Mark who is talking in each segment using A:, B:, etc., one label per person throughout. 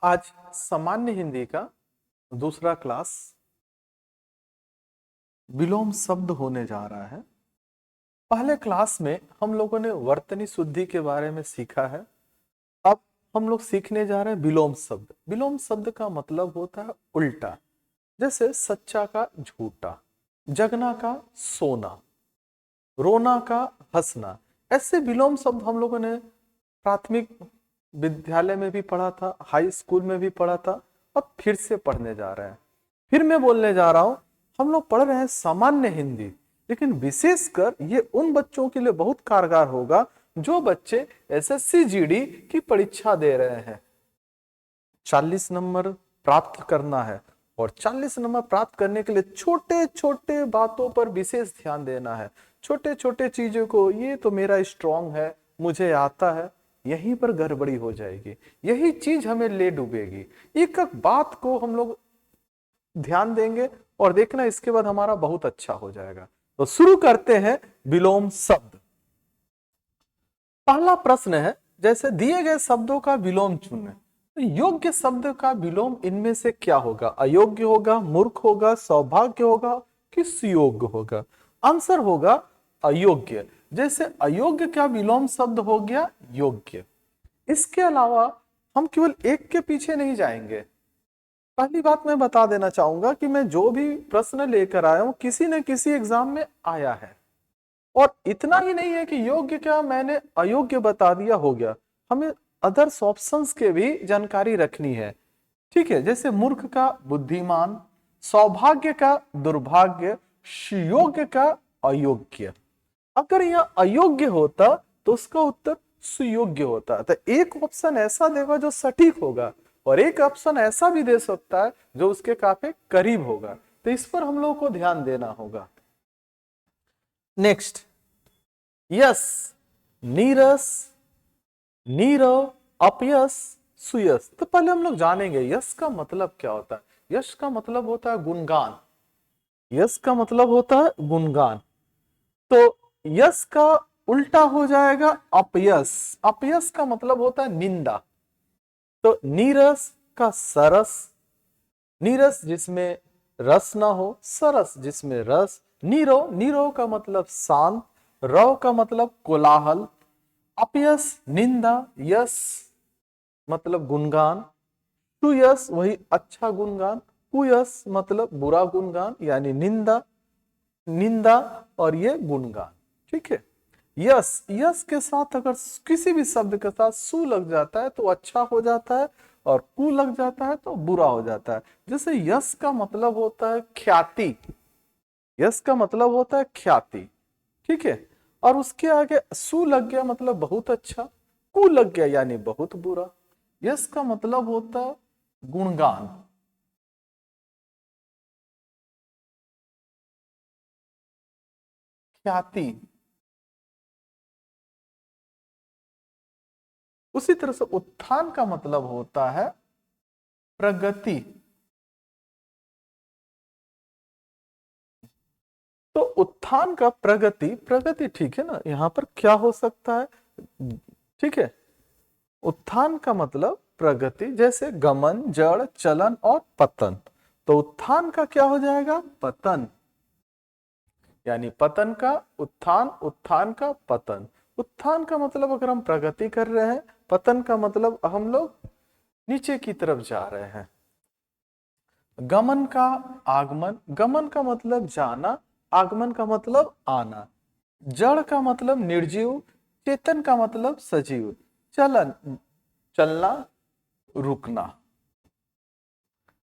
A: आज सामान्य हिंदी का दूसरा क्लास विलोम शब्द होने जा रहा है। पहले क्लास में हम लोगों ने वर्तनी शुद्धि के बारे में सीखा है। अब हम लोग सीखने जा रहे हैं विलोम शब्द। विलोम शब्द का मतलब होता है उल्टा, जैसे सच्चा का झूठा, जगना का सोना, रोना का हंसना। ऐसे विलोम शब्द हम लोगों ने प्राथमिक विद्यालय में भी पढ़ा था, हाई स्कूल में भी पढ़ा था। अब फिर से पढ़ने जा रहे हैं। फिर मैं बोलने जा रहा हूं, हम लोग पढ़ रहे हैं सामान्य हिंदी, लेकिन विशेषकर ये उन बच्चों के लिए बहुत कारगर होगा जो बच्चे एसएससी जीडी की परीक्षा दे रहे हैं। 40 नंबर प्राप्त करना है और 40 नंबर प्राप्त करने के लिए छोटे छोटे बातों पर विशेष ध्यान देना है। छोटे छोटे चीजों को, ये तो मेरा स्ट्रांग है, मुझे आता है, यहीं पर गड़बड़ी हो जाएगी, यही चीज हमें ले डूबेगी। एक एक बात को हम लोग ध्यान देंगे और देखना, इसके बाद हमारा बहुत अच्छा हो जाएगा। तो शुरू करते हैं विलोम शब्द। पहला प्रश्न है, जैसे दिए गए शब्दों का विलोम चुनें। तो योग्य शब्द का विलोम इनमें से क्या होगा? अयोग्य होगा, मूर्ख होगा, सौभाग्य होगा कि सुयोग्य होगा? आंसर होगा अयोग्य। जैसे अयोग्य का विलोम शब्द हो गया योग्य। इसके अलावा हम केवल एक के पीछे नहीं जाएंगे। पहली बात मैं बता देना चाहूंगा कि मैं जो भी प्रश्न लेकर आया हूं किसी न किसी एग्जाम में आया है। और इतना ही नहीं है कि योग्य क्या मैंने अयोग्य बता दिया हो गया, हमें अदर्स ऑप्शंस के भी जानकारी रखनी है। ठीक है, जैसे मूर्ख का बुद्धिमान, सौभाग्य का दुर्भाग्य, सुयोग्य का अयोग्य। अगर यह अयोग्य होता तो उसका उत्तर सुयोग्य होता। तो एक ऑप्शन ऐसा देगा जो सटीक होगा और एक ऑप्शन ऐसा भी दे सकता है जो उसके काफी करीब होगा। तो इस पर हम लोगों को ध्यान देना होगा। नेक्स्ट, यस, नीरस, नीरव, अपयस, सुयस। तो पहले हम लोग जानेंगे यश का मतलब क्या होता है। यश का मतलब होता है गुणगान। यश का मतलब होता है गुणगान। तो यश का उल्टा हो जाएगा अपयस। अपयस का मतलब होता है निंदा। तो नीरस का सरस, नीरस जिसमें रस ना हो, सरस जिसमें रस। नीरव, नीरव का मतलब शांत, रव का मतलब कोलाहल। अपयस निंदा, यश मतलब गुणगान, सुयश वही अच्छा गुणगान, कुयश मतलब बुरा गुणगान यानी निंदा, निंदा और ये गुणगान। ठीक है, यस, यस के साथ अगर किसी भी शब्द के साथ सु लग जाता है तो अच्छा हो जाता है और कु लग जाता है तो बुरा हो जाता है। जैसे यश का मतलब होता है ख्याति, यश का मतलब होता है ख्याति। ठीक है, और उसके आगे सु लग गया मतलब बहुत अच्छा, कु लग गया यानी बहुत बुरा। यश का मतलब होता है गुणगान। ख्याति। उसी तरह से उत्थान का मतलब होता है प्रगति। तो उत्थान का प्रगति, प्रगति ठीक है ना, यहां पर क्या हो सकता है? ठीक है, उत्थान का मतलब प्रगति, जैसे गमन, जड़, चलन और पतन। तो उत्थान का क्या हो जाएगा? पतन। यानी पतन का उत्थान, उत्थान का पतन। उत्थान का मतलब अगर हम प्रगति कर रहे हैं, पतन का मतलब हम लोग नीचे की तरफ जा रहे हैं। गमन का आगमन, गमन का मतलब जाना, आगमन का मतलब आना। जड़ का मतलब निर्जीव, चेतन का मतलब सजीव। चलन, चलना, रुकना।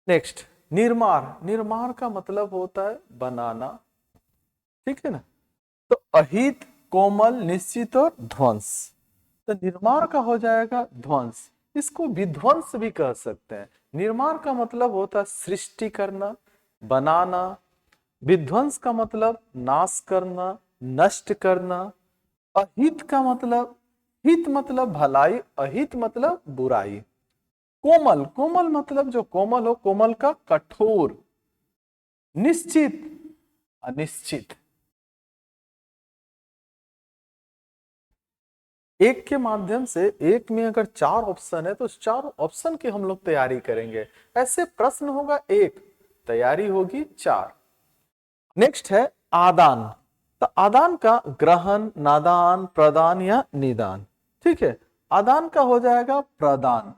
A: नेक्स्ट, निर्माण, निर्माण का मतलब होता है बनाना। ठीक है ना, तो अहित, कोमल, निश्चित और ध्वंस। तो निर्माण का हो जाएगा ध्वंस। इसको विध्वंस भी कह सकते हैं। निर्माण का मतलब होता है सृष्टि करना, बनाना। विध्वंस का मतलब नाश करना, नष्ट करना। अहित का मतलब, हित मतलब भलाई, अहित मतलब बुराई। कोमल, कोमल मतलब जो कोमल हो, कोमल का कठोर। निश्चित, अनिश्चित। एक के माध्यम से, एक में अगर 4 ऑप्शन है तो उस 4 ऑप्शन की हम लोग तैयारी करेंगे। ऐसे प्रश्न होगा 1, तैयारी होगी 4। नेक्स्ट है आदान। तो आदान का ग्रहण, नादान, प्रदान या निदान। ठीक है, आदान का हो जाएगा प्रदान।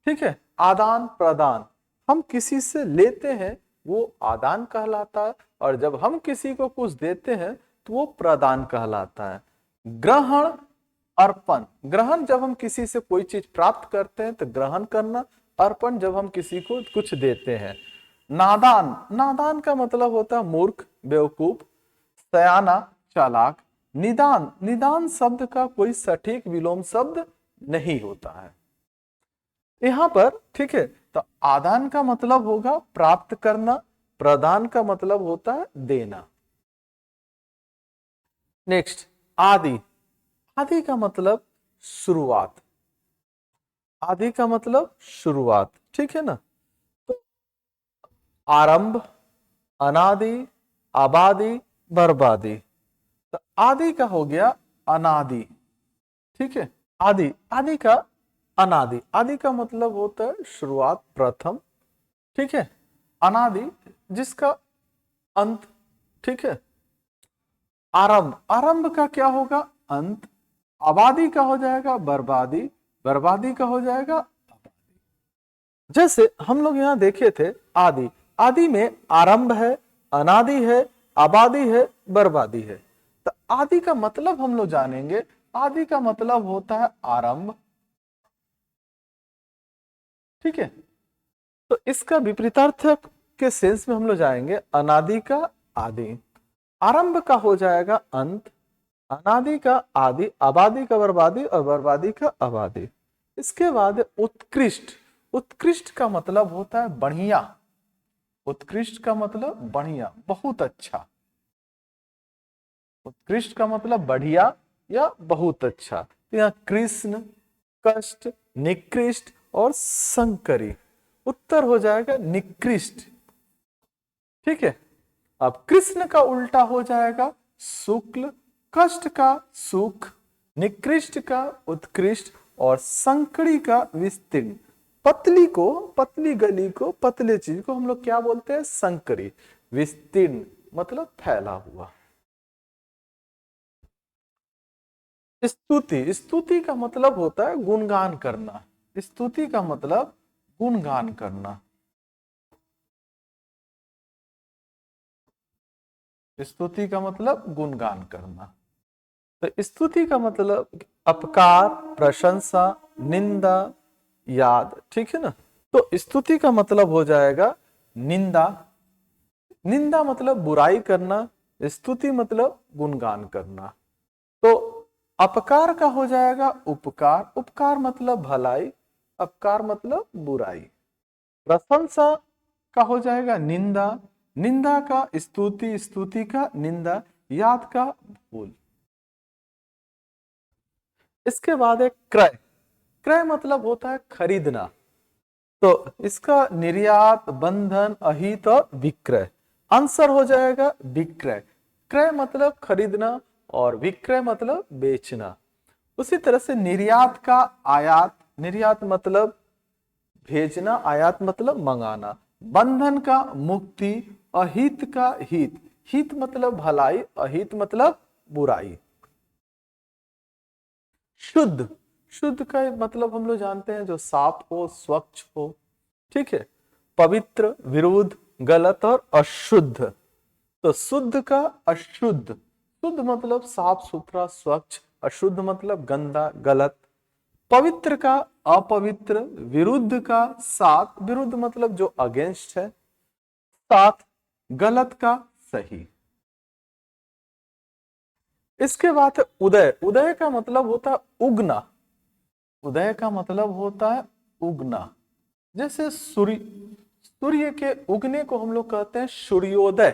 A: ठीक है, आदान प्रदान, हम किसी से लेते हैं वो आदान कहलाता है, और जब हम किसी को कुछ देते हैं तो वो प्रदान कहलाता है। ग्रहण, अर्पण। ग्रहण जब हम किसी से कोई चीज प्राप्त करते हैं तो ग्रहण करना। अर्पण जब हम किसी को कुछ देते हैं। नादान, नादान का मतलब होता है मूर्ख, बेवकूफ, सयाना, चालाक। निदान, निदान शब्द का कोई सटीक विलोम शब्द नहीं होता है यहां पर। ठीक है, तो आदान का मतलब होगा प्राप्त करना, प्रदान का मतलब होता है देना। नेक्स्ट आदि। आदि का मतलब शुरुआत। आदि का मतलब शुरुआत। ठीक है ना, तो आरंभ, अनादि, आबादी, बर्बादी। तो आदि का हो गया अनादि। ठीक है, आदि, आदि का अनादि। आदि का मतलब होता है शुरुआत, प्रथम। ठीक है, अनादि जिसका अंत। ठीक है, आरंभ, आरंभ का क्या होगा अंत। आबादी का हो जाएगा बर्बादी, बर्बादी का हो जाएगा आबादी। जैसे हम लोग यहां देखे थे आदि, आदि में आरंभ है, अनादि है, आबादी है, बर्बादी है। तो आदि का मतलब हम लोग जानेंगे। आदि का मतलब होता है आरंभ। ठीक है, तो इसका विपरीतार्थ के सेंस में हम लोग जाएंगे। अनादि का आदि, आरंभ का हो जाएगा अंत, अनादि का आदि, आबादी का बर्बादी और बर्बादी का आबादी। इसके बाद उत्कृष्ट। उत्कृष्ट का मतलब होता है बढ़िया। उत्कृष्ट का मतलब बढ़िया, बहुत अच्छा। उत्कृष्ट का मतलब बढ़िया या बहुत अच्छा। तो यहाँ कृष्ण, कष्ट, निकृष्ट और संकरी। उत्तर हो जाएगा निकृष्ट। ठीक है, अब कृष्ण का उल्टा हो जाएगा शुक्ल, कष्ट का सुख, निकृष्ट का उत्कृष्ट और संकरी का विस्तीर्ण। पतली को, पतली गली को, पतले चीज को हम लोग क्या बोलते हैं संकरी। विस्तीर्ण मतलब फैला हुआ। स्तुति, स्तुति का मतलब होता है गुणगान करना। स्तुति का मतलब गुणगान करना। स्तुति का मतलब गुणगान करना। तो स्तुति का मतलब अपकार, प्रशंसा, निंदा, याद। ठीक है ना, तो स्तुति का मतलब हो जाएगा निंदा। निंदा मतलब बुराई करना, स्तुति मतलब गुणगान करना। तो अपकार का हो जाएगा उपकार, उपकार मतलब भलाई, अपकार मतलब बुराई। प्रशंसा का हो जाएगा निंदा, निंदा का स्तुति, स्तुति का निंदा, याद का भूल। इसके बाद है क्रय। क्रय मतलब होता है खरीदना। तो इसका निर्यात, बंधन, अहित और विक्रय। आंसर हो जाएगा विक्रय। क्रय मतलब खरीदना और विक्रय मतलब बेचना। उसी तरह से निर्यात का आयात, निर्यात मतलब भेजना, आयात मतलब मंगाना। बंधन का मुक्ति, अहित का हित, हित मतलब भलाई, अहित मतलब बुराई। शुद्ध, शुद्ध का मतलब हम लोग जानते हैं जो साफ हो, स्वच्छ हो। ठीक है, पवित्र, विरुद्ध, गलत और अशुद्ध। तो शुद्ध का अशुद्ध, शुद्ध मतलब साफ सुथरा, स्वच्छ, अशुद्ध मतलब गंदा, गलत। पवित्र का अपवित्र, विरुद्ध का साथ, विरुद्ध मतलब जो अगेंस्ट है, साथ, गलत का सही। इसके बाद है उदय। उदय का मतलब होता है उगना। उदय का मतलब होता है उगना। जैसे सूर्य, सूर्य के उगने को हम लोग कहते हैं सूर्योदय।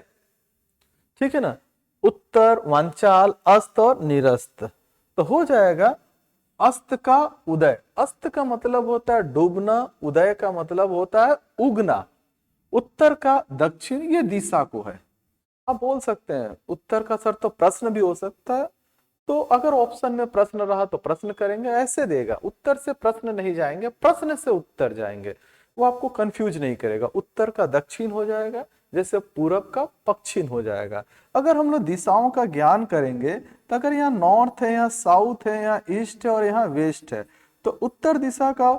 A: ठीक है ना, उत्तर, वांचाल, अस्त और निरस्त। तो हो जाएगा अस्त का उदय। अस्त का मतलब होता है डूबना, उदय का मतलब होता है उगना। उत्तर का दक्षिण, ये दिशा को है। आप बोल सकते हैं उत्तर का सर तो प्रश्न भी हो सकता है, तो अगर ऑप्शन में प्रश्न रहा तो प्रश्न करेंगे, ऐसे देगा, उत्तर से प्रश्न नहीं जाएंगे, प्रश्न से उत्तर जाएंगे। वो आपको कंफ्यूज नहीं करेगा, उत्तर का दक्षिण हो जाएगा, जैसे पूरब का पश्चिम हो जाएगा। अगर हम लोग दिशाओं का ज्ञान करेंगे तो अगर यहाँ नॉर्थ है, यहाँ साउथ है, यहाँ ईस्ट है और यहाँ वेस्ट है, तो उत्तर दिशा का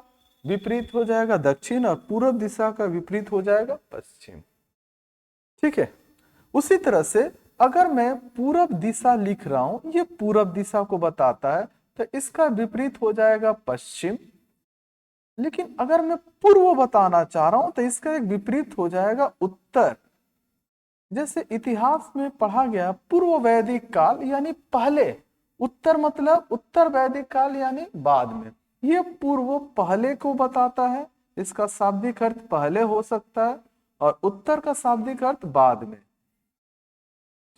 A: विपरीत हो जाएगा दक्षिण और पूरब दिशा का विपरीत हो जाएगा पश्चिम। ठीक है। उसी तरह से अगर मैं पूरब दिशा लिख रहा हूं, ये पूरब दिशा को बताता है, तो इसका विपरीत हो जाएगा पश्चिम। लेकिन अगर मैं पूर्व बताना चाह रहा हूं तो इसका एक विपरीत हो जाएगा उत्तर। जैसे इतिहास में पढ़ा गया पूर्व वैदिक काल यानी पहले, उत्तर मतलब उत्तर वैदिक काल यानी बाद में। ये पूर्व पहले को बताता है, इसका शाब्दिक अर्थ पहले हो सकता है, और उत्तर का शाब्दिक अर्थ बाद में।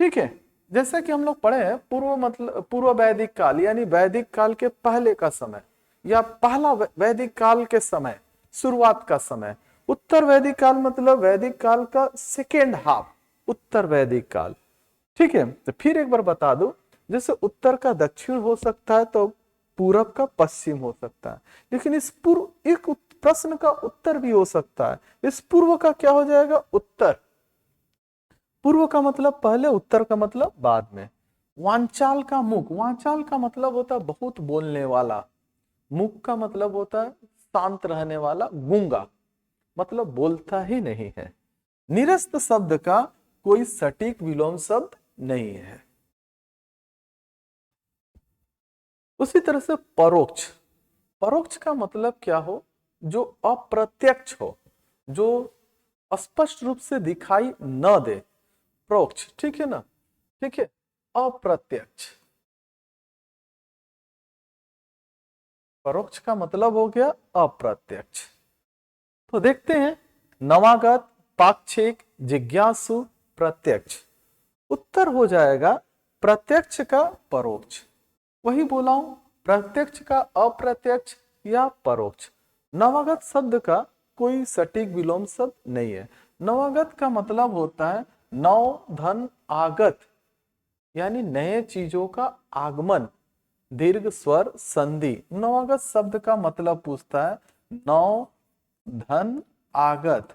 A: ठीक है। जैसा कि हम लोग पढ़े हैं पूर्व मतलब पूर्व वैदिक काल यानी वैदिक काल के पहले का समय या पहला वैदिक काल के समय, शुरुआत का समय। उत्तर वैदिक काल मतलब वैदिक काल का सेकेंड हाफ, उत्तर वैदिक काल। ठीक है। तो फिर एक बार बता दूं, जैसे उत्तर का दक्षिण हो सकता है तो पूरब का पश्चिम हो सकता है, लेकिन इस पूर्व एक प्रश्न का उत्तर भी हो सकता है। इस पूर्व का क्या हो जाएगा? उत्तर। पूर्व का मतलब पहले, उत्तर का मतलब बाद में। वांचाल का मुख, वांचाल का मतलब होता है बहुत बोलने वाला, मुख का मतलब होता है शांत रहने वाला, गूंगा, मतलब बोलता ही नहीं है। निरस्त शब्द का कोई सटीक विलोम शब्द नहीं है। उसी तरह से परोक्ष, परोक्ष का मतलब क्या हो? जो अप्रत्यक्ष हो, जो स्पष्ट रूप से दिखाई न दे, परोक्ष। ठीक है ना? ठीक है। अप्रत्यक्ष, परोक्ष का मतलब हो गया अप्रत्यक्ष। तो देखते हैं, नवागत, पाक्षिक, जिज्ञासु, प्रत्यक्ष। उत्तर हो जाएगा प्रत्यक्ष का परोक्ष। वही बोला हूं, प्रत्यक्ष का अप्रत्यक्ष या परोक्ष। नवागत शब्द का कोई सटीक विलोम शब्द नहीं है। नवागत का मतलब होता है नव धन आगत, यानी नए चीजों का आगमन, दीर्घ स्वर संधि। नवागत शब्द का मतलब पूछता है नव धन आगत,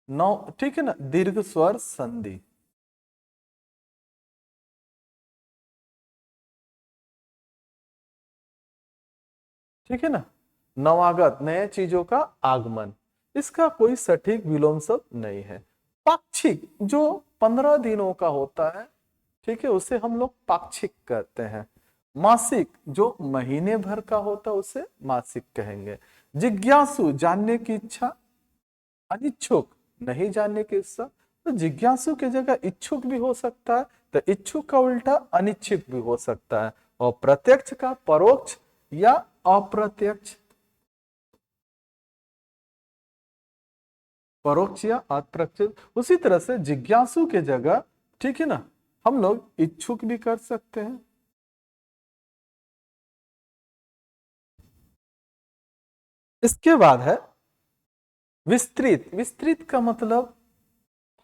A: नौ, ठीक है ना, दीर्घ स्वर संधि। ठीक है ना, नवागत, नए चीजों का आगमन, इसका कोई सटीक विलोम शब्द नहीं है। पाक्षिक जो 15 दिनों का होता है, ठीक है, उसे हम लोग पाक्षिक कहते हैं। मासिक जो महीने भर का होता है उसे मासिक कहेंगे। जिज्ञासु जानने की इच्छा, अनिच्छुक नहीं जानने की इच्छा। तो जिज्ञासु की जगह इच्छुक भी हो सकता है, तो इच्छुक का उल्टा अनिच्छुक भी हो सकता है। और प्रत्यक्ष का परोक्ष या अप्रत्यक्ष, परोक्ष या अप्रत्यक्ष। उसी तरह से जिज्ञासु के जगह, ठीक है ना, हम लोग इच्छुक भी कर सकते हैं। इसके बाद है विस्तृत। विस्तृत का मतलब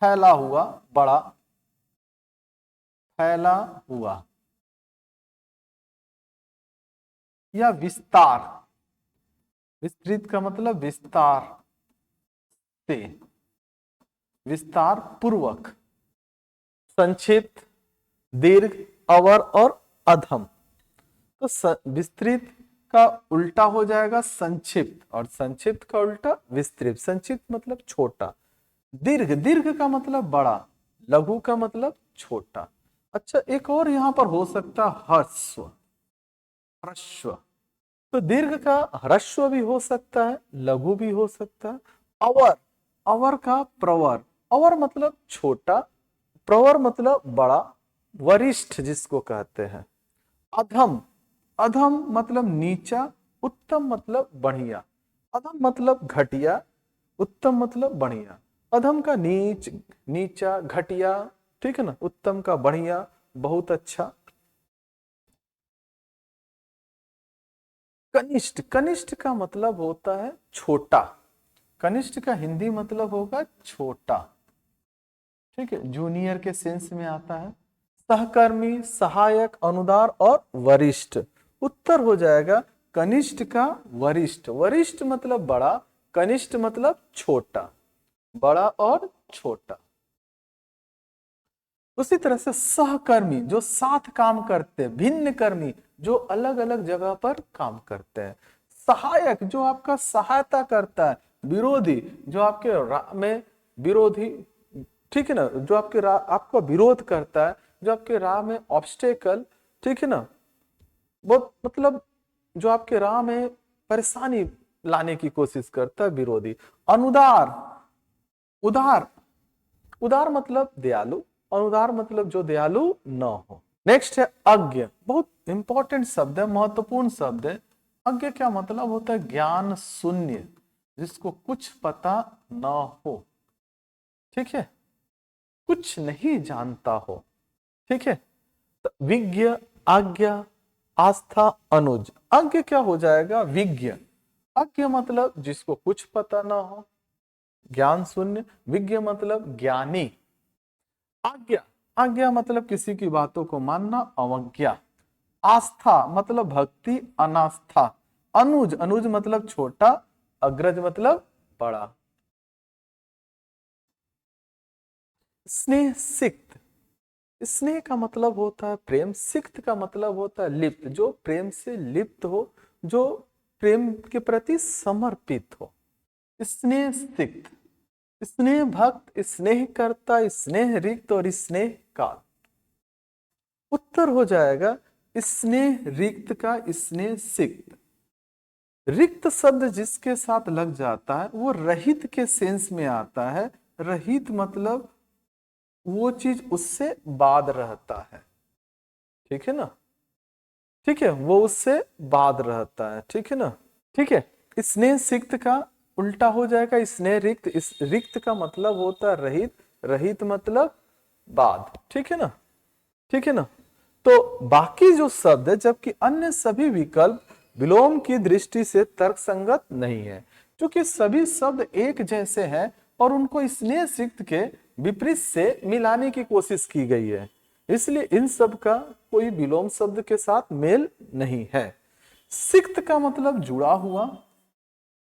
A: फैला हुआ, बड़ा, फैला हुआ, या विस्तार। विस्तृत का मतलब विस्तार से, विस्तार पूर्वक। संक्षिप्त, दीर्घ, अवर और अधम। तो विस्तृत का उल्टा हो जाएगा संक्षिप्त, और संक्षिप्त का उल्टा विस्तृत। संक्षिप्त मतलब छोटा। दीर्घ, दीर्घ का मतलब बड़ा, लघु का मतलब छोटा। अच्छा, एक और यहां पर हो सकता ह्रस्व, ह्रस्व। तो दीर्घ का ह्रस्व भी हो सकता है, लघु भी हो सकता है। अवर, अवर का प्रवर, अवर मतलब छोटा, प्रवर मतलब बड़ा, वरिष्ठ जिसको कहते हैं। अधम, अधम मतलब नीचा, उत्तम मतलब बढ़िया। अधम मतलब घटिया, उत्तम मतलब बढ़िया। अधम का नीच, नीचा, घटिया, ठीक है ना, उत्तम का बढ़िया, बहुत अच्छा। कनिष्ठ, कनिष्ठ का मतलब होता है छोटा। कनिष्ठ का हिंदी मतलब होगा छोटा, ठीक है, जूनियर के सेंस में आता है। सहकर्मी, सहायक, अनुदार और वरिष्ठ। उत्तर हो जाएगा कनिष्ठ का वरिष्ठ। वरिष्ठ मतलब बड़ा, कनिष्ठ मतलब छोटा, बड़ा और छोटा। उसी तरह से सहकर्मी जो साथ काम करते हैं, भिन्न कर्मी जो अलग अलग जगह पर काम करते हैं, सहायक जो आपका सहायता करता है, विरोधी जो आपके राह में विरोधी, ठीक है ना, जो आपके आपका विरोध करता है, जो आपके राह में ऑब्स्टेकल, ठीक है ना, वो मतलब जो आपके राह में परेशानी लाने की कोशिश करता है, विरोधी। अनुदार, उदार, उदार मतलब दयालु, अनुदार मतलब जो दयालु न हो। नेक्स्ट है अज्ञ, बहुत इंपॉर्टेंट शब्द है, महत्वपूर्ण शब्द है। अज्ञ क्या मतलब होता है? ज्ञान शून्य, जिसको कुछ पता न हो, ठीक है, कुछ नहीं जानता हो, ठीक है। तो विज्ञ, आज्ञा, आस्था, अनुज। अज्ञ क्या हो जाएगा? विज्ञ। अज्ञ मतलब जिसको कुछ पता ना हो, ज्ञान शून्य। विज्ञ मतलब ज्ञानी। आज्ञा, आज्ञा मतलब किसी की बातों को मानना, अवज्ञा। आस्था मतलब भक्ति, अनास्था। अनुज, अनुज मतलब छोटा, अग्रज मतलब बड़ा। स्नेह, सिक्त। स्नेह का मतलब होता है प्रेम, सिक्त का मतलब होता है लिप्त, जो प्रेम से लिप्त हो, जो प्रेम के प्रति समर्पित हो। स्नेह सिक्त, स्नेह भक्त, स्नेह करता, स्नेह रिक्त और स्नेह काल। उत्तर हो जाएगा स्नेह रिक्त का स्नेह सिक्त। रिक्त शब्द जिसके साथ लग जाता है वो रहित के सेंस में आता है। रहित मतलब वो चीज उससे बाद रहता है, ठीक है ना, ठीक है, वो उससे बाद रहता है, ठीक है ना, ठीक है। स्नेह सिक्त का उल्टा हो जाएगा स्नेह रिक्त। इस रिक्त का मतलब होता है रहित, रहित मतलब बाद, ठीक है ना, ठीक है ना। तो बाकी जो शब्द है, जबकि अन्य सभी विकल्प विलोम की दृष्टि से तर्कसंगत नहीं है, क्योंकि सभी शब्द एक जैसे हैं और उनको स्नेह सिक्त के विपरीत से मिलाने की कोशिश की गई है, इसलिए इन सब का कोई विलोम शब्द के साथ मेल नहीं है। सिक्त का मतलब जुड़ा हुआ,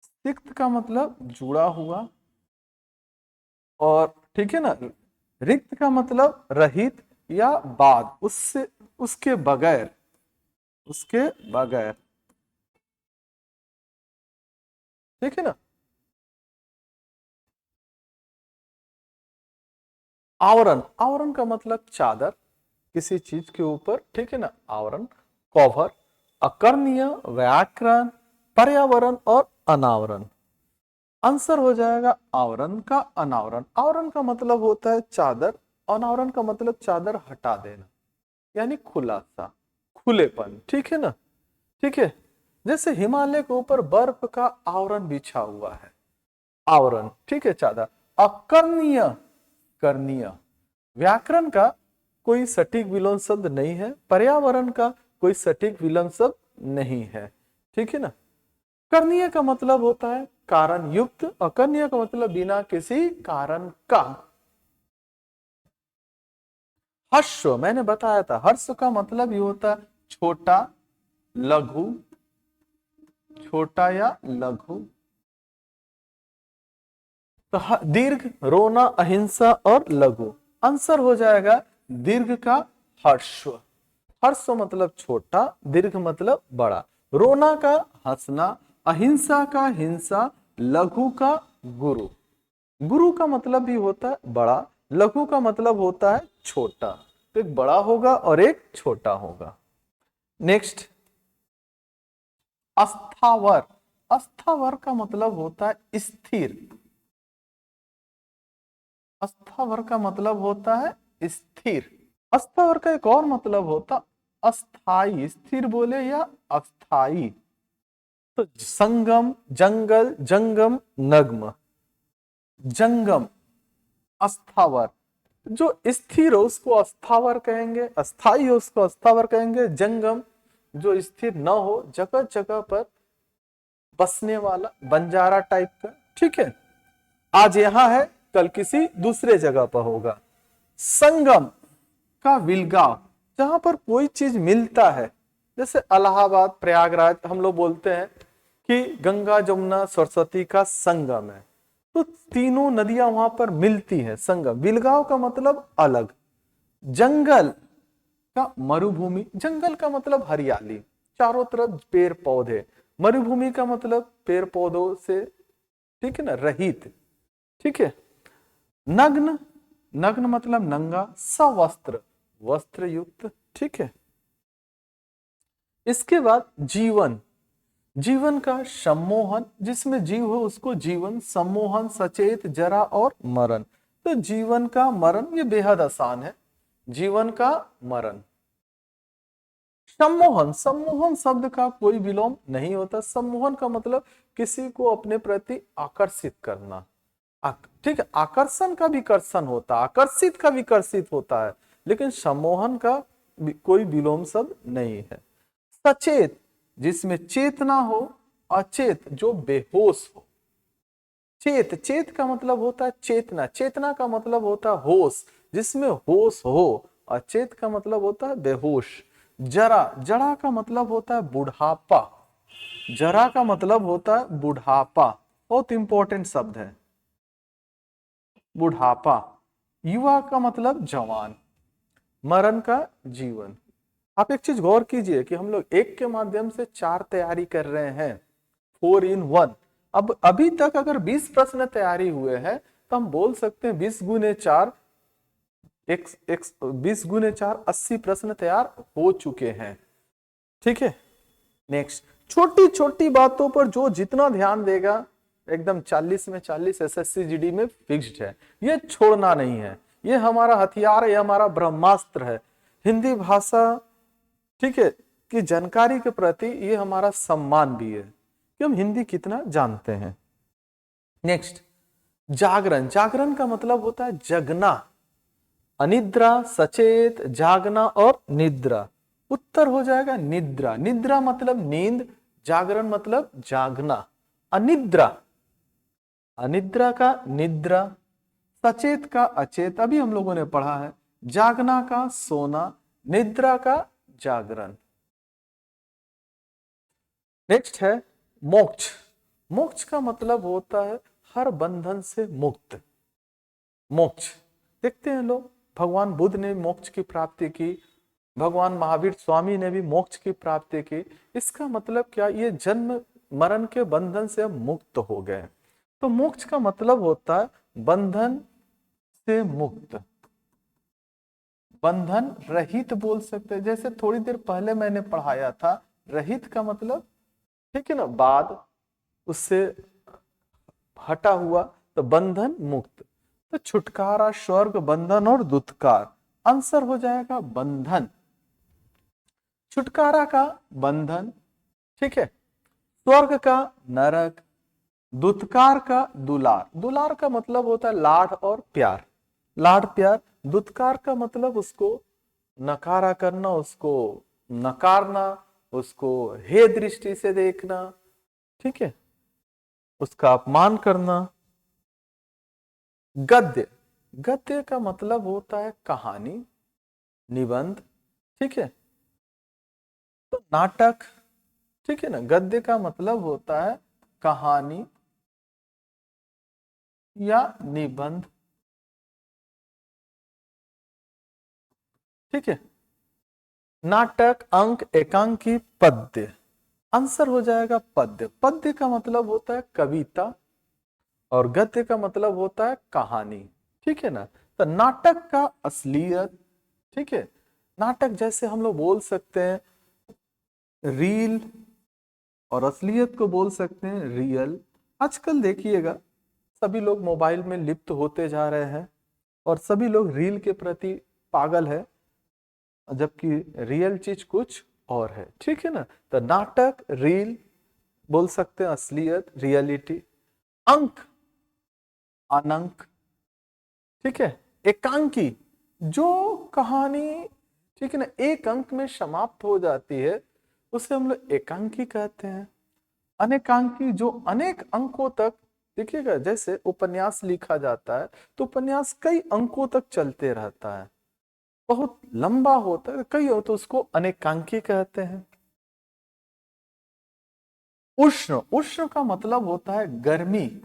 A: सिक्त का मतलब जुड़ा हुआ, और ठीक है ना, रिक्त का मतलब रहित या बाद, उससे, उसके बगैर, उसके बगैर, ठीक है ना। आवरण, आवरण का मतलब चादर, किसी चीज के ऊपर, ठीक है ना, आवरण, कवर। अकर्णीय, व्याकरण, पर्यावरण और अनावरण। आंसर हो जाएगा आवरण का अनावरण। आवरण का मतलब होता है चादर, अनावरण का मतलब चादर हटा देना, यानी खुलासा, खुलेपन, ठीक है ना, ठीक है। जैसे हिमालय के ऊपर बर्फ का आवरण बिछा हुआ है, आवरण, ठीक है, चादर। अकर्णीय, कर्णीय। व्याकरण का कोई सटीक विलोम शब्द नहीं है, पर्यावरण का कोई सटीक विलोम शब्द नहीं है, ठीक है ना। कर्णीय का मतलब होता है कारण युक्त, अकर्णीय का मतलब बिना किसी कारण का। हर्ष, मैंने बताया था हर्ष का मतलब ये होता है छोटा, लघु, छोटा या लघु। तो दीर्घ, रोना, अहिंसा और लघु। आंसर हो जाएगा दीर्घ का हर्ष। हर्ष मतलब छोटा, दीर्घ मतलब बड़ा। रोना का हंसना, अहिंसा का हिंसा, लघु का गुरु। गुरु का मतलब भी होता है बड़ा, लघु का मतलब होता है छोटा। तो एक बड़ा होगा और एक छोटा होगा। नेक्स्ट, अस्थावर। अस्थावर का मतलब होता है स्थिर। अस्थावर का मतलब होता है स्थिर। अस्थावर का एक और मतलब होता अस्थाई, स्थिर बोले या अस्थाई। तो संगम, जंगल, जंगम, नग्म। जंगम, अस्थावर, जो स्थिर हो उसको अस्थावर कहेंगे, अस्थाई हो उसको अस्थावर कहेंगे। जंगम, जो स्थिर न हो, जगह जगह पर बसने वाला, बंजारा टाइप का, ठीक है, आज यहां है कल किसी दूसरे जगह पर होगा। संगम का विलगाव, जहां पर कोई चीज मिलता है, जैसे इलाहाबाद प्रयागराज हम लोग बोलते हैं कि गंगा जमुना सरस्वती का संगम है, तो तीनों नदियां वहां पर मिलती हैं, संगम। विलगाव का मतलब अलग। जंगल का मरुभूमि, जंगल का मतलब हरियाली, चारों तरफ पेड़ पौधे। मरुभूमि का मतलब पेड़ पौधों से, ठीक है ना, रहित। ठीक है। नग्न, नग्न मतलब नंगा। सवस्त्र, वस्त्र युक्त। ठीक है। इसके बाद जीवन, जीवन का सम्मोहन, जिसमें जीव हो उसको जीवन। सम्मोहन, सचेत, जरा और मरण। तो जीवन का मरण ये बेहद आसान है, जीवन का मरण। सम्मोहन, सम्मोहन शब्द का कोई विलोम नहीं होता। सम्मोहन का मतलब किसी को अपने प्रति आकर्षित करना। ठीक है, आकर्षण का विकर्षण होता है, आकर्षित का विकर्षित होता है, लेकिन सम्मोहन का कोई विलोम शब्द नहीं है। सचेत, जिसमें चेतना हो। अचेत, जो बेहोश हो। चेत, चेत का मतलब होता है चेतना, चेतना का मतलब होता है होश, जिसमें होश हो। अचेत का मतलब होता है बेहोश। जरा, जरा का मतलब होता है बुढ़ापा। जरा का मतलब होता है बुढ़ापा, बहुत इंपॉर्टेंट शब्द है बुढ़ापा। युवा का मतलब जवान। मरण का जीवन। आप एक चीज गौर कीजिए कि हम लोग एक के माध्यम से 4 तैयारी कर रहे हैं, 4 in 1। अब अभी तक अगर 20 प्रश्न तैयारी हुए हैं तो हम बोल सकते हैं 20 गुने 4 20 गुने 4 80 प्रश्न तैयार हो चुके हैं। ठीक है। नेक्स्ट, छोटी छोटी बातों पर जो जितना ध्यान देगा एकदम 40 में 40 एसएससी जीडी में फिक्स्ड है। ये छोड़ना नहीं है, ये हमारा हथियार है, ये हमारा ब्रह्मास्त्र है। हिंदी भाषा, ठीक है, की जानकारी के प्रति ये हमारा सम्मान भी है कि हम हिंदी कितना जानते हैं। नेक्स्ट, जागरण, जागरण का मतलब होता है जगना। अनिद्रा, सचेत, जागना और निद्रा। उत्तर हो जाएगा निद्रा। निद्रा मतलब नींद, जागरण मतलब जागना। अनिद्रा, अनिद्रा का निद्रा, सचेत का अचेत, अभी हम लोगों ने पढ़ा है। जागना का सोना, निद्रा का जागरण। नेक्स्ट है मोक्ष। मोक्ष का मतलब होता है हर बंधन से मुक्त। मोक्ष, देखते हैं लोग, भगवान बुद्ध ने मोक्ष की प्राप्ति की, भगवान महावीर स्वामी ने भी मोक्ष की प्राप्ति की। इसका मतलब क्या, ये जन्म मरण के बंधन से हम मुक्त हो गए। तो मोक्ष का मतलब होता है बंधन से मुक्त, बंधन रहित बोल सकते हैं। जैसे थोड़ी देर पहले मैंने पढ़ाया था, रहित का मतलब, ठीक है ना, बाद, उससे हटा हुआ, तो बंधन मुक्त। तो छुटकारा, स्वर्ग, बंधन और दुत्कार। आंसर हो जाएगा बंधन। छुटकारा का बंधन, ठीक है, स्वर्ग का नरक, दुत्कार का दुलार। दुलार का मतलब होता है लाड और प्यार, लाड प्यार। दुत्कार का मतलब उसको नकारा करना, उसको नकारना, उसको हे दृष्टि से देखना, ठीक है, उसका अपमान करना। गद्य, गद्य का मतलब होता है कहानी, निबंध, ठीक है, तो नाटक, ठीक है ना। गद्य का मतलब होता है कहानी या निबंध, ठीक है। नाटक, अंक, एकांकी, पद्य। आंसर हो जाएगा पद्य। पद्य का मतलब होता है कविता और गद्य का मतलब होता है कहानी, ठीक है ना। तो नाटक का असलियत, ठीक है, नाटक जैसे हम लोग बोल सकते हैं रील, और असलियत को बोल सकते हैं रियल। आजकल देखिएगा सभी लोग मोबाइल में लिप्त होते जा रहे हैं और सभी लोग रील के प्रति पागल है, जबकि रियल चीज कुछ और है, ठीक है ना। तो नाटक, रील बोल सकते हैं, असलियत, रियलिटी। अंक, अनंक, ठीक है। एकांकी, जो कहानी, ठीक है ना, एक अंक में समाप्त हो जाती है उसे हम लोग एकांकी कहते हैं। अनेकांकी, जो अनेक अंकों तक, देखिएगा जैसे उपन्यास लिखा जाता है तो उपन्यास कई अंकों तक चलते रहता है। बहुत लंबा होता है, कई हो तो उसको अनेकांकी कहते हैं। उष्ण, उष्ण का मतलब होता है गर्मी,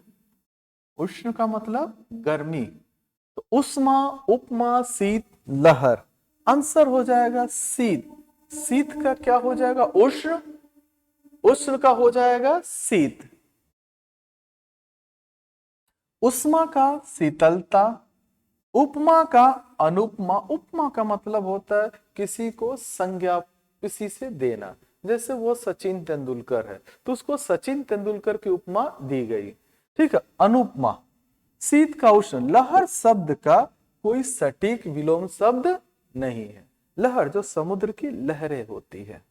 A: उष्ण का मतलब गर्मी। तो उष्मा, उपमा, शीत, लहर, आंसर हो जाएगा शीत। शीत का क्या हो जाएगा? उष्ण, उष्ण का हो जाएगा शीत। उष्मा का शीतलता, उपमा का अनुपमा। उपमा का मतलब होता है किसी को संज्ञा, किसी से देना, जैसे वो सचिन तेंदुलकर है तो उसको सचिन तेंदुलकर की उपमा दी गई, ठीक है। अनुपमा। शीत का उष्ण। लहर शब्द का कोई सटीक विलोम शब्द नहीं है, लहर जो समुद्र की लहरें होती है।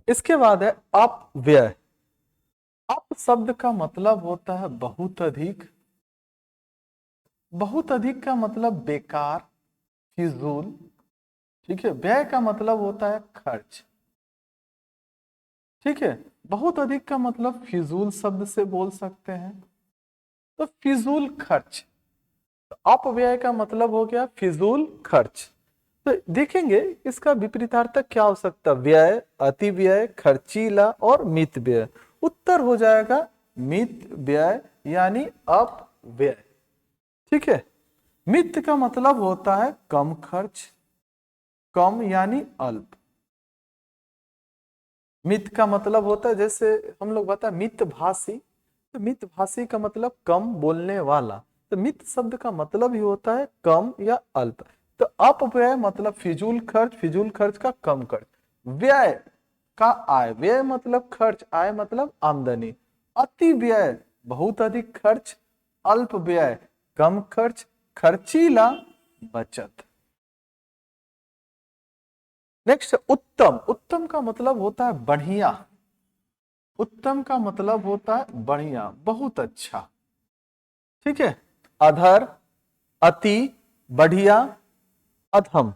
A: इसके बाद है अपव्यय। अप शब्द का मतलब होता है बहुत अधिक, बहुत अधिक का मतलब बेकार, फिजूल, ठीक है। व्यय का मतलब होता है खर्च, ठीक है। बहुत अधिक का मतलब फिजूल शब्द से बोल सकते हैं, तो फिजूल खर्च। तो अपव्यय का मतलब हो गया फिजूल खर्च। तो देखेंगे इसका विपरीतार्थक क्या हो सकता है? व्यय, अति व्यय, खर्चीला और मित व्यय। उत्तर हो जाएगा मित व्यय यानी अपव्यय, ठीक है। मित का मतलब होता है कम खर्च, कम यानी अल्प। मित का मतलब होता है, जैसे हम लोग बता मितभाषी, तो मितभाषी का मतलब कम बोलने वाला, तो मित शब्द का मतलब ही होता है कम या अल्प। तो अपव्यय मतलब फिजूल खर्च, फिजूल खर्च का कम खर्च। व्यय का आय, व्यय मतलब खर्च, आय मतलब आमदनी। अति व्यय बहुत अधिक खर्च, अल्प व्यय कम खर्च, खर्चीला बचत। नेक्स्ट उत्तम। उत्तम का मतलब होता है बढ़िया, उत्तम का मतलब होता है बढ़िया, बहुत अच्छा, ठीक है। अधर, अति, बढ़िया, अधम,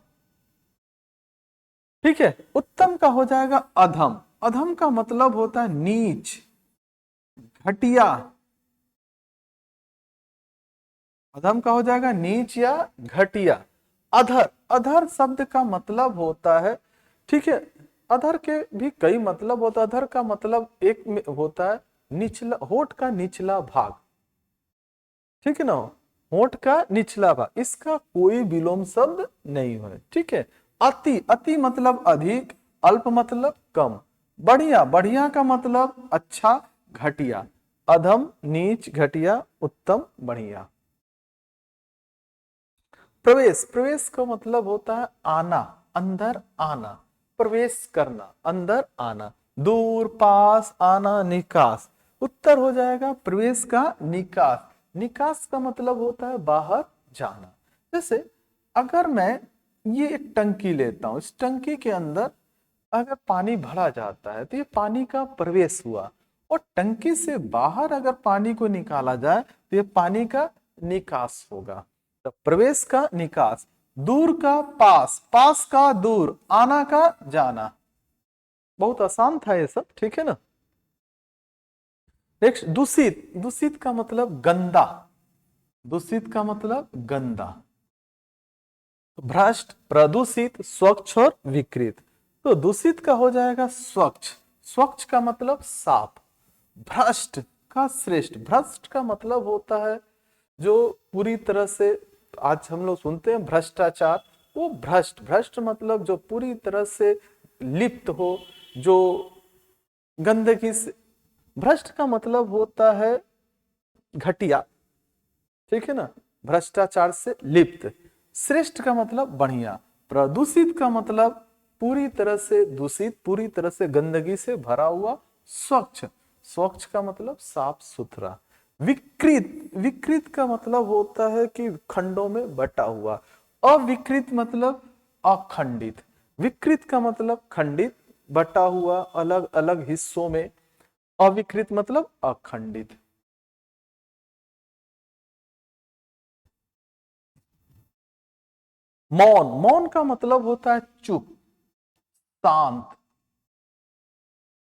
A: ठीक है। उत्तम का हो जाएगा अधम। अधम का मतलब होता है नीच, घटिया। अधम का हो जाएगा नीच या घटिया। अधर, अधर शब्द का मतलब होता है, ठीक है। अधर के भी कई मतलब होता है। अधर का मतलब एक में होता है निचला, होठ का निचला भाग, ठीक है ना, होठ का निचला भाग, इसका कोई विलोम शब्द नहीं है, ठीक है। अति, अति मतलब अधिक, अल्प मतलब कम। बढ़िया, बढ़िया का मतलब अच्छा, घटिया। अधम, नीच, घटिया, उत्तम, बढ़िया। प्रवेश, प्रवेश का मतलब होता है आना, अंदर आना, प्रवेश करना, अंदर आना। दूर, पास, आना, निकास। उत्तर हो जाएगा प्रवेश का निकास। निकास का मतलब होता है बाहर जाना। जैसे अगर मैं ये एक टंकी लेता हूं, इस टंकी के अंदर अगर पानी भरा जाता है तो ये पानी का प्रवेश हुआ, और टंकी से बाहर अगर पानी को निकाला जाए तो ये पानी का निकास होगा। तो प्रवेश का निकास। दूर का पास, पास का दूर, आना का जाना। बहुत आसान था ये सब, ठीक है ना। नेक्स्ट दूषित। दूषित का मतलब गंदा, दूषित का मतलब गंदा। भ्रष्ट, प्रदूषित, स्वच्छ और विकृत। तो दूषित का हो जाएगा स्वच्छ, स्वच्छ का मतलब साफ। भ्रष्ट का श्रेष्ठ, भ्रष्ट का मतलब होता है जो पूरी तरह से, आज हम लोग सुनते हैं भ्रष्टाचार, वो भ्रष्ट, भ्रष्ट मतलब जो पूरी तरह से लिप्त हो, जो गंदगी से। भ्रष्ट का मतलब होता है घटिया, ठीक है ना, भ्रष्टाचार से लिप्त। श्रेष्ठ का मतलब बढ़िया। प्रदूषित का मतलब पूरी तरह से दूषित, पूरी तरह से गंदगी से भरा हुआ। स्वच्छ, स्वच्छ का मतलब साफ सुथरा। विकृत, विकृत का मतलब होता है कि खंडों में बटा हुआ। अविकृत मतलब अखंडित। विकृत का मतलब खंडित, बटा हुआ, अलग अलग हिस्सों में। अविकृत मतलब अखंडित। मौन, मौन का मतलब होता है चुप, शांत।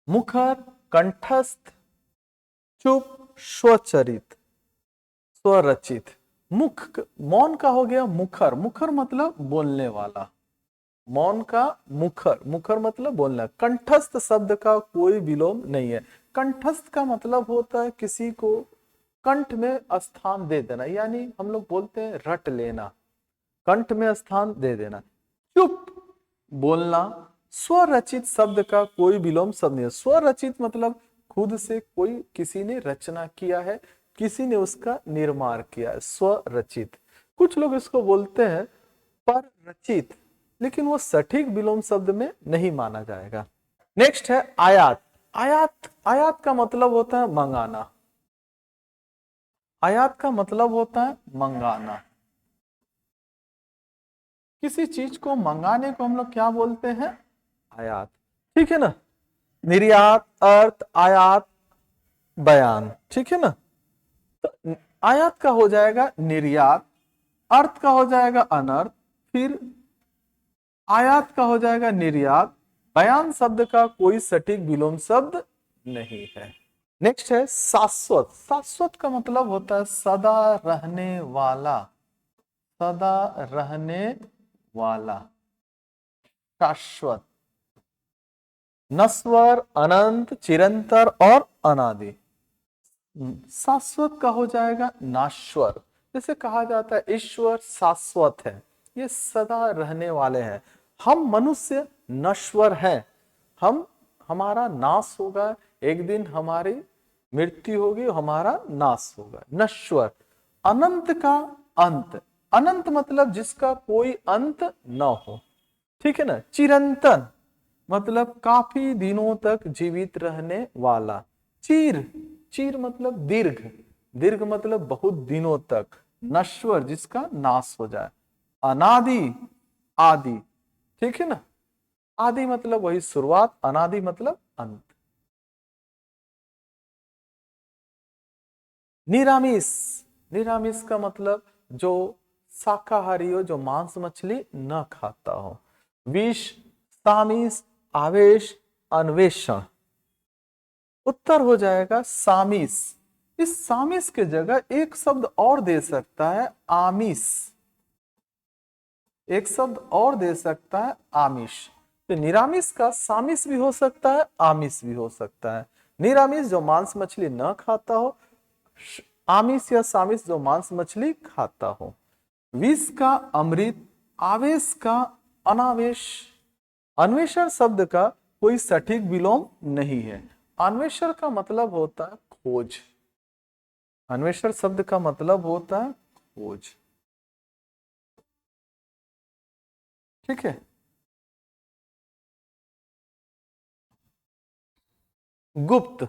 A: मुखर, कंठस्थ, चुप, स्वचरित, स्वरचित। मुख, मौन का हो गया मुखर, मुखर मतलब बोलने वाला, मौन का मुखर, मुखर मतलब बोलना। कंठस्थ शब्द का कोई विलोम नहीं है। कंठस्थ का मतलब होता है किसी को कंठ में स्थान दे देना, यानी हम लोग बोलते हैं रट लेना, कंठ में स्थान दे देना। चुप बोलना। स्वरचित शब्द का कोई विलोम शब्द नहीं है। स्वरचित मतलब खुद से कोई किसी ने रचना किया है, किसी ने उसका निर्माण किया है, स्वरचित। कुछ लोग इसको बोलते हैं पर रचित, लेकिन वो सटीक विलोम शब्द में नहीं माना जाएगा। नेक्स्ट है आयात। आयात, आयात का मतलब होता है मंगाना। आयात का मतलब होता है मंगाना। किसी चीज को मंगाने को हम लोग क्या बोलते हैं? आयात। ठीक है ना? निर्यात, अर्थ, आयात, बयान। ठीक है ना? तो आयात का हो जाएगा निर्यात, अर्थ का हो जाएगा अनर्थ, फिर आयात का हो जाएगा निर्यात, बयान शब्द का कोई सटीक विलोम शब्द नहीं है। नेक्स्ट है शाश्वत। शाश्वत का मतलब होता है सदा रहने वाला, सदा रहने वाला, शाश्वत। नश्वर, अनंत, चिरंतर और अनादि। शाश्वत का हो जाएगा नाश्वर। जैसे कहा जाता है ईश्वर शाश्वत है, ये सदा रहने वाले हैं। हम मनुष्य नश्वर हैं, हम, हमारा नाश होगा एक दिन, हमारी मृत्यु होगी, हमारा नाश होगा। नश्वर। अनंत का अंत, अनंत मतलब जिसका कोई अंत न हो। ठीक है ना? चिरंतन मतलब काफी दिनों तक जीवित रहने वाला। चीर, चीर मतलब दीर्घ, दीर्घ मतलब बहुत दिनों तक। नश्वर जिसका नाश हो जाए। अनादि, आदि। ठीक है ना? आदि मतलब वही शुरुआत, अनादि मतलब अंत। निरामिष, निरामिष का मतलब जो शाकाहारी हो, जो मांस मछली न खाता हो। विष, सामिस, आवेश, अन्वेषण। उत्तर हो जाएगा सामिस। इस सामिस के जगह एक शब्द और दे सकता है आमिष, एक शब्द और दे सकता है आमिष। तो निरामिष का सामिस भी हो सकता है, आमिष भी हो सकता है। निरामिष जो मांस मछली न खाता हो, आमिष या सामिस जो मांस मछली खाता हो। विष का अमृत, आवेश का अनावेश। अन्वेषण शब्द का कोई सटीक विलोम नहीं है। अन्वेषण का मतलब होता है खोज, अन्वेषण शब्द का मतलब होता है खोज। ठीक है? गुप्त,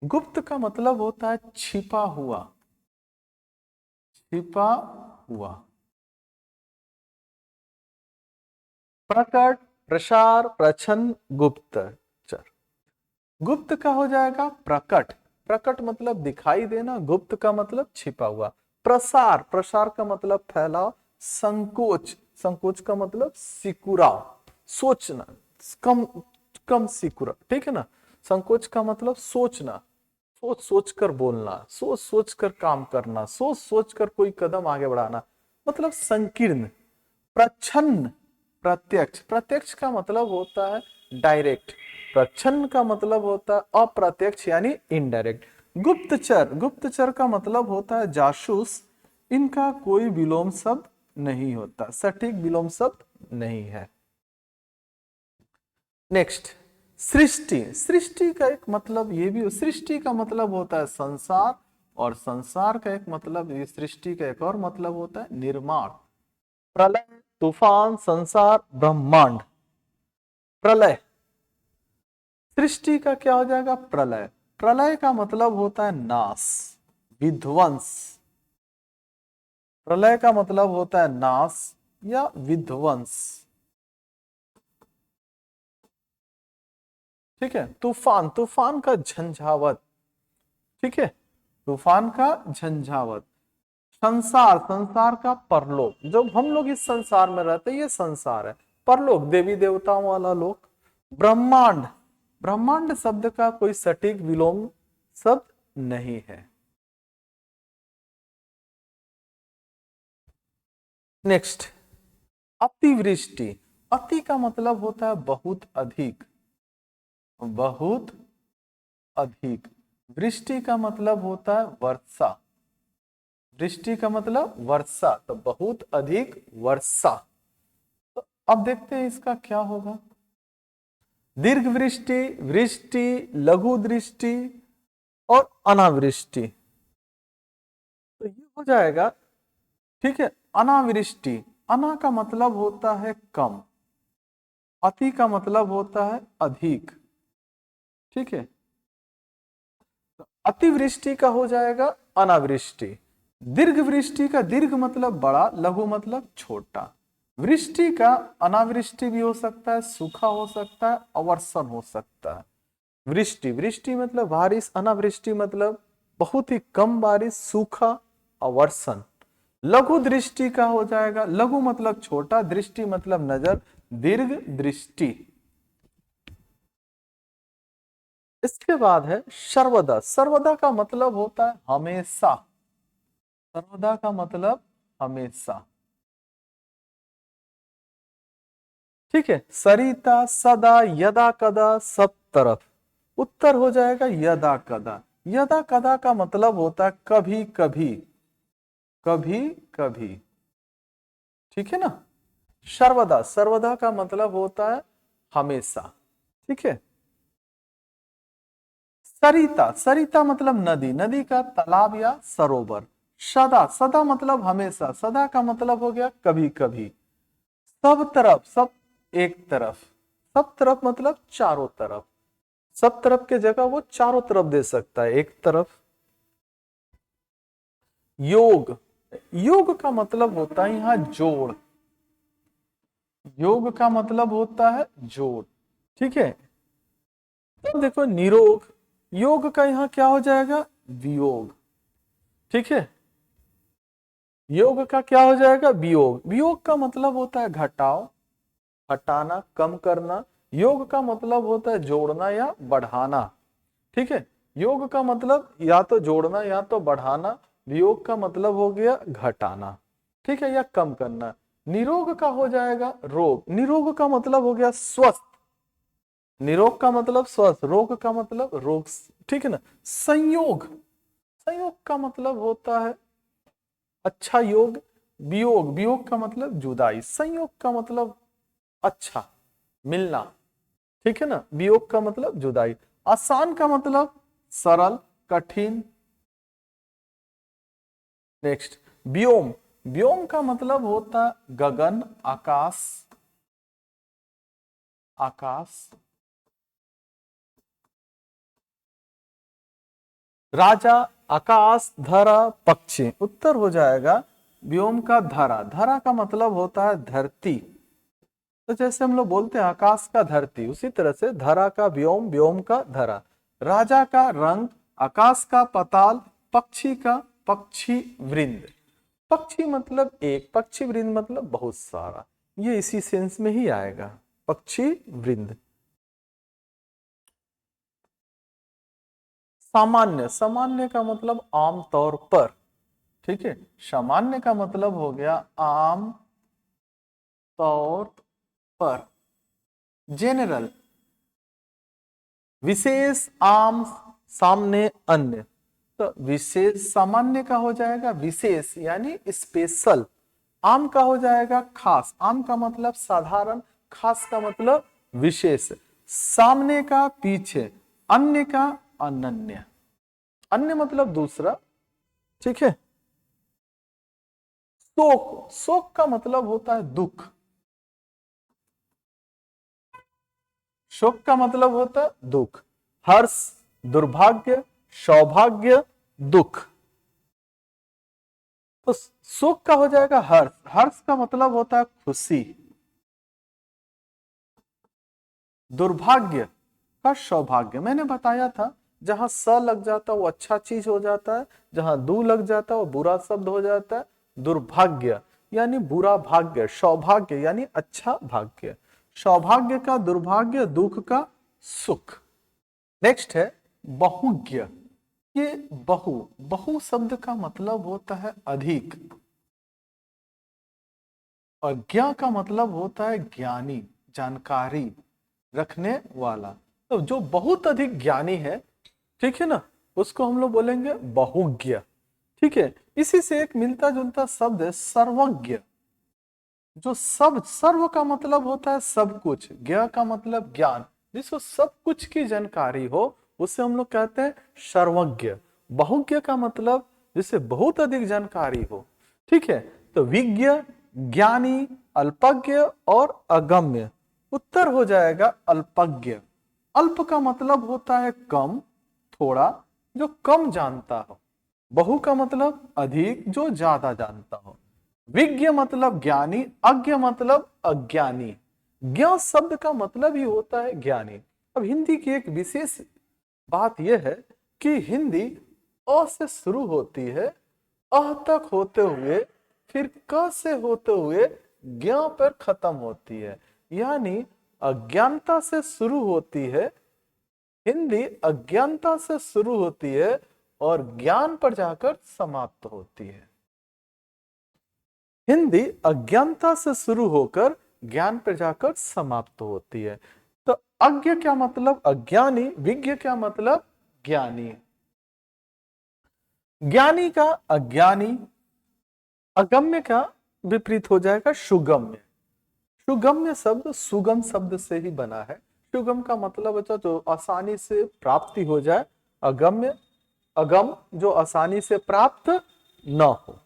A: गुप्त का मतलब होता है छिपा हुआ, छिपा हुआ। प्रकट, प्रसार, प्रछन्न, गुप्तचर। गुप्त का हो जाएगा प्रकट, प्रकट मतलब दिखाई देना, गुप्त का मतलब छिपा हुआ। प्रसार, प्रसार का मतलब फैलाव। संकोच, संकोच का मतलब सिकुड़ा, सोचना, कम, कम सिकुड़ा। ठीक है ना? संकोच का मतलब सोचना, सोच सोच कर बोलना, सोच सोच कर काम करना, सोच सोच कर कोई कदम आगे बढ़ाना, मतलब संकीर्ण। प्रच्छन्न, प्रत्यक्ष, प्रत्यक्ष का मतलब होता है डायरेक्ट, प्रच्छन्न का मतलब होता है अप्रत्यक्ष यानी इनडायरेक्ट। गुप्तचर, गुप्तचर का मतलब होता है जासूस। इनका कोई विलोम शब्द नहीं होता, सटीक विलोम शब्द नहीं है। नेक्स्ट, सृष्टि। सृष्टि का एक मतलब ये भी, सृष्टि का मतलब होता है संसार, और संसार का एक मतलब, ये सृष्टि का एक और मतलब होता है निर्माण। प्रलय, तूफान, संसार, ब्रह्मांड। प्रलय, सृष्टि का क्या हो जाएगा? प्रलय। प्रलय का मतलब होता है नाश, विध्वंस। प्रलय का मतलब होता है नाश या विध्वंस। ठीक है? तूफान, तूफान का झंझावत। ठीक है? तूफान का झंझावत। संसार, संसार का परलोक। जब हम लोग इस संसार में रहते हैं, ये संसार है। परलोक देवी देवताओं वाला लोक। ब्रह्मांड, ब्रह्मांड शब्द का कोई सटीक विलोम शब्द नहीं है। नेक्स्ट, अतिवृष्टि। अति का मतलब होता है बहुत अधिक, बहुत अधिक। वृष्टि का मतलब होता है वर्षा, वृष्टि का मतलब वर्षा, तो बहुत अधिक वर्षा। तो अब देखते हैं इसका क्या होगा। दीर्घ वृष्टि, वृष्टि, लघु दृष्टि और अनावृष्टि, तो ये हो जाएगा। ठीक है, अनावृष्टि, अना का मतलब होता है कम, अति का मतलब होता है अधिक। ठीक है, तो अतिवृष्टि का हो जाएगा अनावृष्टि। दीर्घ वृष्टि का दीर्घ मतलब बड़ा, लघु मतलब छोटा। वृष्टि का अनावृष्टि भी हो सकता है, सूखा हो सकता है, अवर्षण हो सकता है। वृष्टि, वृष्टि मतलब बारिश, अनावृष्टि मतलब बहुत ही कम बारिश, सूखा, अवर्षण। लघु दृष्टि का हो जाएगा, लघु मतलब छोटा, दृष्टि मतलब नजर, दीर्घ दृष्टि। इसके बाद है सर्वदा, सर्वदा का मतलब होता है हमेशा, सर्वदा का मतलब हमेशा। ठीक है, सरिता, सदा, यदा कदा, सब तरफ। उत्तर हो जाएगा यदा कदा। यदा कदा का मतलब होता है कभी कभी, कभी कभी। ठीक है ना। सर्वदा, सर्वदा का मतलब होता है हमेशा। ठीक है। सरिता, सरिता मतलब नदी, नदी का तालाब या सरोवर। सदा, सदा मतलब हमेशा, सदा का मतलब हो गया कभी कभी। सब तरफ, सब एक तरफ, सब तरफ मतलब चारों तरफ। सब तरफ के जगह वो चारों तरफ दे सकता है, एक तरफ। योग, योग का मतलब होता है यहां जोड़, योग का मतलब होता है जोड़। ठीक है। तो देखो निरोग, योग का यहां क्या हो जाएगा वियोग। ठीक है, योग का क्या हो जाएगा वियोग। वियोग का मतलब होता है घटाव, हटाना, कम करना। योग का मतलब होता है जोड़ना या बढ़ाना। ठीक है, योग का मतलब या तो जोड़ना या तो बढ़ाना, वियोग का मतलब हो गया घटाना। ठीक है, या कम करना। निरोग का हो जाएगा रोग, निरोग का मतलब हो गया स्वस्थ, निरोग का मतलब स्वस्थ, रोग का मतलब रोग। ठीक है ना। संयोग, संयोग का मतलब होता है अच्छा योग। वियोग, वियोग का मतलब जुदाई। संयोग का मतलब अच्छा, मिलना। ठीक है ना। वियोग का मतलब जुदाई। आसान का मतलब सरल, कठिन। नेक्स्ट, व्योम, व्योम का मतलब होता गगन, आकाश, आकाश। राजा, आकाश, धरा, पक्षी। उत्तर हो जाएगा व्योम का धरा। धरा का मतलब होता है धरती। तो जैसे हम लोग बोलते हैं आकाश का धरती, उसी तरह से धरा का व्योम, व्योम का धरा। राजा का रंग, आकाश का पाताल, पक्षी का पक्षी वृंद। पक्षी मतलब एक, पक्षी वृंद मतलब बहुत सारा, ये इसी सेंस में ही आएगा पक्षी वृंद। सामान्य, सामान्य का मतलब आम तौर पर। ठीक है, सामान्य का मतलब हो गया आम तौर पर। जेनरल, विशेष, आम, सामने, अन्य। तो विशेष, सामान्य का हो जाएगा विशेष यानी स्पेशल। आम का हो जाएगा खास, आम का मतलब साधारण, खास का मतलब विशेष। सामने का पीछे, अन्य का अनन्य, अन्य मतलब दूसरा। ठीक है। शोक, शोक का मतलब होता है दुख, शोक का मतलब होता है दुख। हर्ष, दुर्भाग्य, सौभाग्य, दुख। तो शोक का हो जाएगा हर्ष, हर्ष का मतलब होता है खुशी। दुर्भाग्य का सौभाग्य, मैंने बताया था जहां स लग जाता है वो अच्छा चीज हो जाता है, जहां दू लग जाता है वो बुरा शब्द हो जाता है। दुर्भाग्य यानी बुरा भाग्य, सौभाग्य यानी अच्छा भाग्य। सौभाग्य का दुर्भाग्य, दुख का सुख। नेक्स्ट है बहुज्ञ। ये बहु, बहु शब्द का मतलब होता है अधिक, और ज्ञ का मतलब होता है ज्ञानी, जानकारी रखने वाला। तो जो बहुत अधिक ज्ञानी है, ठीक है ना, उसको हम लोग बोलेंगे बहुज्ञ। ठीक है, इसी से एक मिलता जुलता शब्द है सर्वज्ञ। जो सब, सर्व का मतलब होता है सब कुछ, ज्ञ का मतलब ज्ञान, जिसको सब कुछ की जानकारी हो उसे हम लोग कहते हैं सर्वज्ञ। बहुज्ञ का मतलब जिसे बहुत अधिक जानकारी हो। ठीक है, तो विज्ञ, ज्ञानी, अल्पज्ञ और अगम्य। उत्तर हो जाएगा अल्पज्ञ। अल्प का मतलब होता है कम, थोड़ा, जो कम जानता हो। बहु का मतलब अधिक, जो ज्यादा जानता हो। विज्ञ मतलब ज्ञानी, अज्ञ मतलब अज्ञानी। ज्ञ शब्द का मतलब ही होता है ज्ञानी। अब हिंदी की एक विशेष बात यह है कि हिंदी अ से शुरू होती है, अह तक होते हुए फिर क से होते हुए ज्ञ पर खत्म होती है। यानी अज्ञानता से शुरू होती है हिंदी, अज्ञानता से शुरू होती है और ज्ञान पर जाकर समाप्त होती है। हिंदी अज्ञानता से शुरू होकर ज्ञान पर जाकर समाप्त होती है। तो अज्ञ क्या मतलब अज्ञानी, विज्ञ क्या मतलब ज्ञानी। ज्ञानी का अज्ञानी, अगम्य का विपरीत हो जाएगा सुगम्य। सुगम्य शब्द सुगम शब्द से ही बना है। सुगम का मतलब है जो आसानी से प्राप्ति हो जाए, अगम्य, अगम जो आसानी से प्राप्त न हो।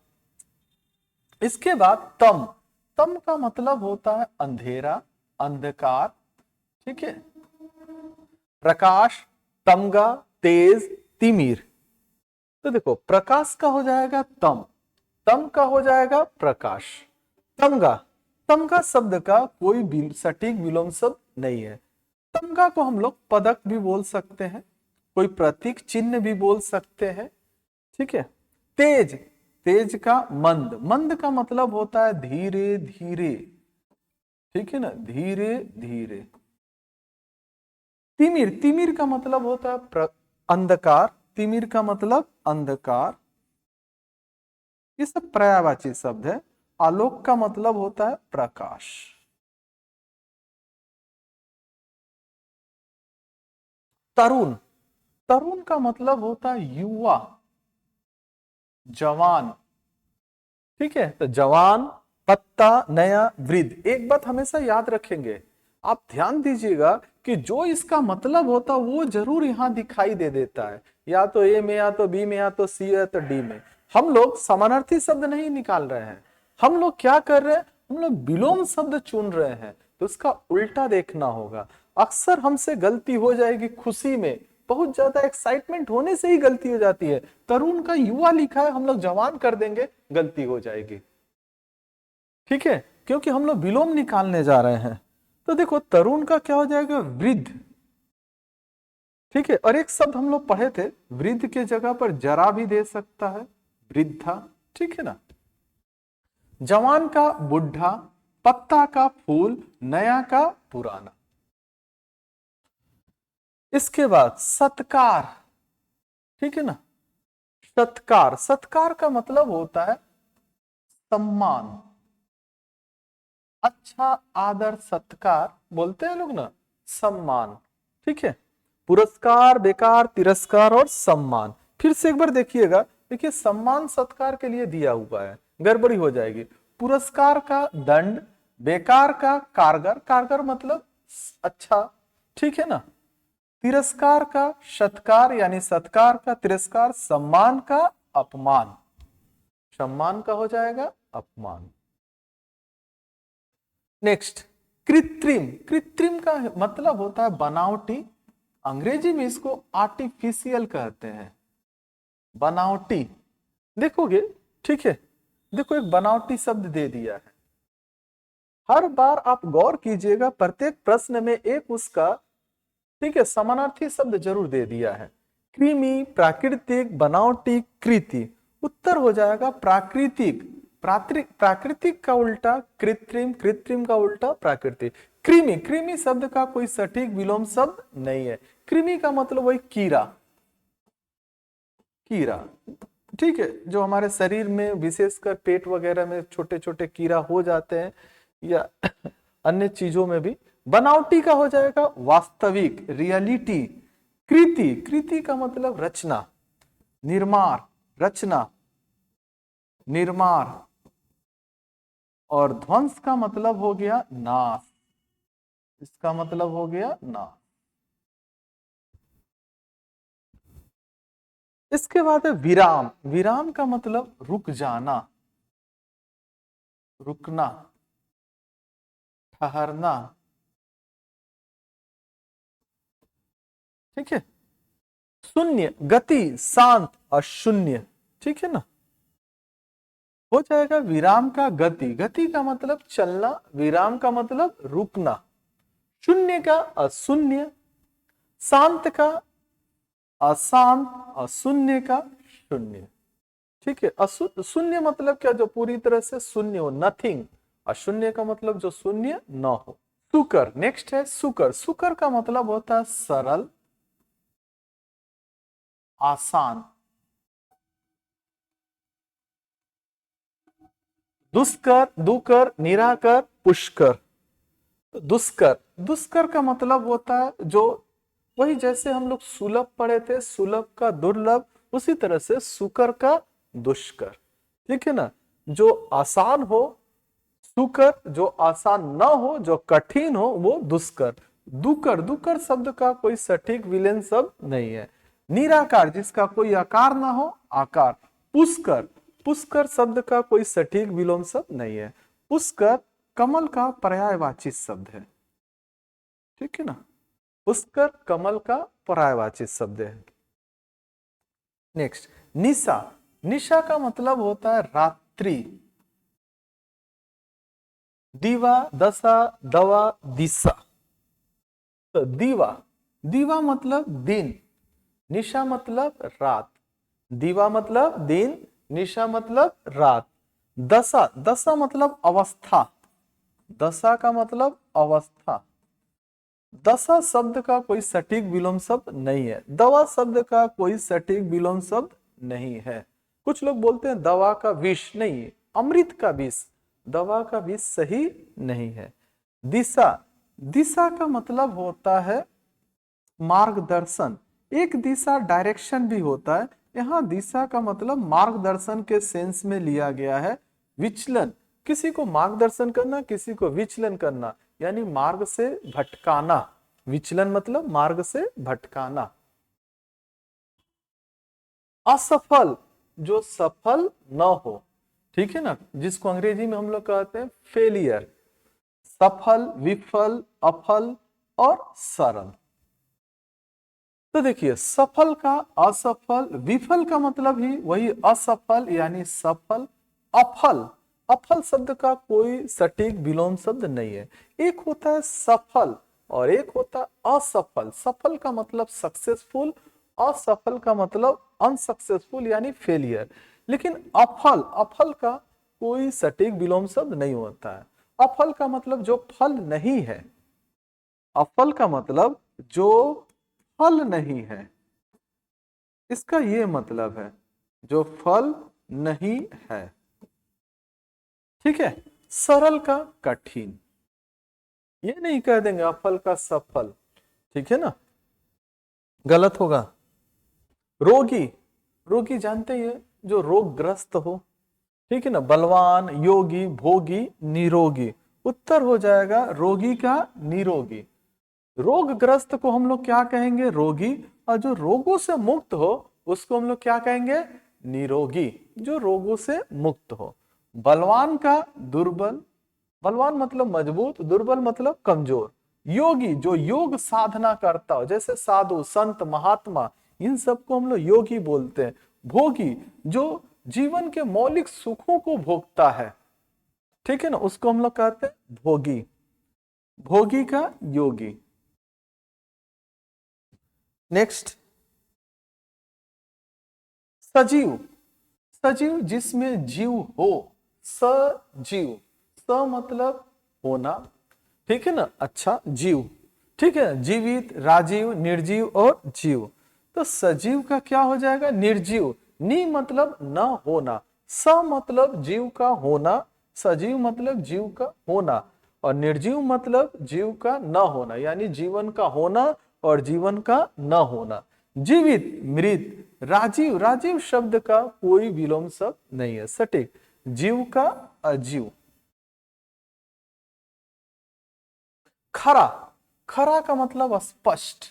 A: इसके बाद तम, तम का मतलब होता है अंधेरा, अंधकार। ठीक है, प्रकाश, तमगा, तेज, तिमिर। तो देखो प्रकाश का हो जाएगा तम, तम का हो जाएगा प्रकाश। तमगा, तमगा शब्द का कोई सटीक विलोम शब्द नहीं है। तमगा को हम लोग पदक भी बोल सकते हैं, कोई प्रतीक चिन्ह भी बोल सकते हैं। ठीक है, तेज, तेज का मंद, मंद का मतलब होता है धीरे धीरे। ठीक है ना, धीरे धीरे। तिमिर, तिमिर का मतलब होता है अंधकार, तिमिर का मतलब अंधकार। ये सब पर्यायवाची शब्द है। आलोक का मतलब होता है प्रकाश। तरुण, तरुण का मतलब होता है युवा, जवान। ठीक है, तो जवान, पत्ता, नया, वृद्ध। एक बात हमेशा याद रखेंगे, आप ध्यान दीजिएगा कि जो इसका मतलब होता है वो जरूर यहां दिखाई दे देता है, या तो ए में, या तो बी में, या तो सी, या तो डी में। हम लोग समानार्थी शब्द नहीं निकाल रहे हैं, हम लोग क्या कर रहे हैं, हम लोग विलोम शब्द चुन रहे हैं। तो उसका उल्टा देखना होगा। अक्सर हमसे गलती हो जाएगी खुशी में, बहुत ज्यादा एक्साइटमेंट होने से ही गलती हो जाती है। तरुण का युवा लिखा है, हम लोग जवान कर देंगे, गलती हो जाएगी। ठीक है, क्योंकि हम लोग विलोम निकालने जा रहे हैं। तो देखो तरुण का क्या हो जाएगा, वृद्ध। ठीक है, और एक शब्द हम लोग पढ़े थे, वृद्ध के जगह पर जरा भी दे सकता है, वृद्धा। ठीक है ना। जवान का बुढ़ा, पत्ता का फूल, नया का पुराना। इसके बाद सत्कार। ठीक है ना, सत्कार, सत्कार का मतलब होता है सम्मान, अच्छा, आदर, सत्कार बोलते हैं लोग ना, सम्मान। ठीक है, पुरस्कार, बेकार, तिरस्कार और सम्मान। फिर से एक बार देखिएगा, देखिए सम्मान सत्कार के लिए दिया हुआ है, गड़बड़ी हो जाएगी। पुरस्कार का दंड, बेकार का कारगर, कारगर मतलब अच्छा। ठीक है ना, तिरस्कार का सत्कार यानी सत्कार का, तिरस्कार सम्मान का अपमान, सम्मान का हो जाएगा अपमान। नेक्स्ट, कृत्रिम, कृत्रिम का मतलब होता है बनावटी, अंग्रेजी में इसको आर्टिफिशियल कहते हैं, बनावटी। देखोगे, ठीक है, देखो एक बनावटी शब्द दे दिया है। हर बार आप गौर कीजिएगा, प्रत्येक प्रश्न में एक उसका, ठीक है, समानार्थी शब्द जरूर दे दिया है। कृमि, प्राकृतिक, बनावटी, कृति। उत्तर हो जाएगा प्राकृतिक। प्राकृतिक का उल्टा कृत्रिम, कृत्रिम का उल्टा प्राकृतिक। कृमि, कृमि शब्द का कोई सटीक विलोम शब्द नहीं है। कृमि का मतलब वही कीड़ा, कीड़ा। ठीक है, जो हमारे शरीर में विशेषकर पेट वगैरह में छोटे छोटे कीड़ा हो जाते हैं या अन्य चीजों में भी। बनावटी का हो जाएगा वास्तविक, रियलिटी। कृति, कृति का मतलब रचना, निर्माण, रचना, निर्माण। और ध्वंस का मतलब हो गया नाश, इसका मतलब हो गया नाश। इसके बाद है विराम। विराम का मतलब रुक जाना, रुकना, ठहरना। ठीक है। शून्य, गति, शांत और शून्य। ठीक है ना, हो जाएगा विराम का गति। गति का मतलब चलना, विराम का मतलब रुकना, शून्य का अशून्य, शांत का अशांत और शून्य का शून्य। ठीक है, शून्य मतलब क्या, जो पूरी तरह से शून्य हो, नथिंग। और शून्य का मतलब जो शून्य न हो। सुकर, नेक्स्ट है सुकर। सुकर का मतलब होता है सरल, आसान। दुष्कर, दुकर, निराकर, पुष्कर। दुष्कर, दुष्कर का मतलब होता है जो, वही जैसे हम लोग सुलभ पढ़े थे, सुलभ का दुर्लभ, उसी तरह से सुकर का दुष्कर। ठीक है ना, जो आसान हो सुकर, जो आसान ना हो, जो कठिन हो, वो दुष्कर। दुकर, दुकर शब्द का कोई सटीक विलेन शब्द नहीं है। निराकार, जिसका कोई आकार ना हो, आकार। पुष्कर, पुष्कर शब्द का कोई सटीक विलोम शब्द नहीं है। पुष्कर कमल का पर्यायवाची शब्द है। ठीक है ना, पुष्कर कमल का पर्यायवाची शब्द है। नेक्स्ट, निशा। निशा का मतलब होता है रात्रि। दीवा, दशा, दवा, दिशा। तो दीवा, दीवा मतलब दिन, निशा मतलब रात। दीवा मतलब दिन, निशा मतलब रात। दशा, दशा मतलब अवस्था, दशा का मतलब अवस्था। दशा शब्द का कोई सटीक विलोम शब्द नहीं है। दवा शब्द का कोई सटीक विलोम शब्द नहीं है। कुछ लोग बोलते हैं दवा का विष, नहीं, अमृत का विष, दवा का विष सही नहीं है। दिशा, दिशा का मतलब होता है मार्गदर्शन। एक दिशा डायरेक्शन भी होता है, यहाँ दिशा का मतलब मार्गदर्शन के सेंस में लिया गया है। विचलन, किसी को मार्गदर्शन करना, किसी को विचलन करना, यानी मार्ग से भटकाना। विचलन मतलब मार्ग से भटकाना। असफल, जो सफल न हो। ठीक है ना, जिसको अंग्रेजी में हम लोग कहते हैं फेलियर। सफल, विफल, अफल और सरल। तो देखिए, सफल का असफल, विफल का मतलब ही वही असफल यानी सफल। अफल, अफल शब्द का कोई सटीक विलोम शब्द नहीं है। एक होता है सफल और एक होता है असफल। सफल का मतलब सक्सेसफुल, असफल का मतलब अनसक्सेसफुल यानी फेलियर। लेकिन अफल, अफल का कोई सटीक विलोम शब्द नहीं होता है। अफल का मतलब जो फल नहीं है, अफल का मतलब जो फल नहीं है, इसका ये मतलब है, जो फल नहीं है। ठीक है, सरल का कठिन, ये नहीं कह देंगे अफल का सफल। ठीक है ना, गलत होगा। रोगी, रोगी जानते ही है, जो रोगग्रस्त हो। ठीक है ना, बलवान, योगी, भोगी, निरोगी। उत्तर हो जाएगा रोगी का निरोगी। रोगग्रस्त को हम लोग क्या कहेंगे, रोगी। और जो रोगों से मुक्त हो उसको हम लोग क्या कहेंगे, निरोगी, जो रोगों से मुक्त हो। बलवान का दुर्बल, बलवान मतलब मजबूत, दुर्बल मतलब कमजोर। योगी, जो योग साधना करता हो, जैसे साधु, संत, महात्मा, इन सबको हम लोग योगी बोलते हैं। भोगी, जो जीवन के मौलिक सुखों को भोगता है। ठीक है ना, उसको हम लोग कहते हैं भोगी। भोगी का योगी। नेक्स्ट, सजीव। सजीव जिसमें जीव हो, सजीव। स मतलब होना, ठीक है ना, अच्छा, जीव। ठीक है, जीवित, राजीव, निर्जीव और जीव। तो सजीव का क्या हो जाएगा, निर्जीव। नी मतलब न होना, स मतलब जीव का होना, सजीव मतलब जीव का होना, और निर्जीव मतलब जीव का न होना, यानी जीवन का होना और जीवन का न होना। जीवित, मृत, राजीव, राजीव शब्द का कोई विलोम शब्द नहीं है, सटीक। जीव का अजीव। खरा, खरा का मतलब स्पष्ट,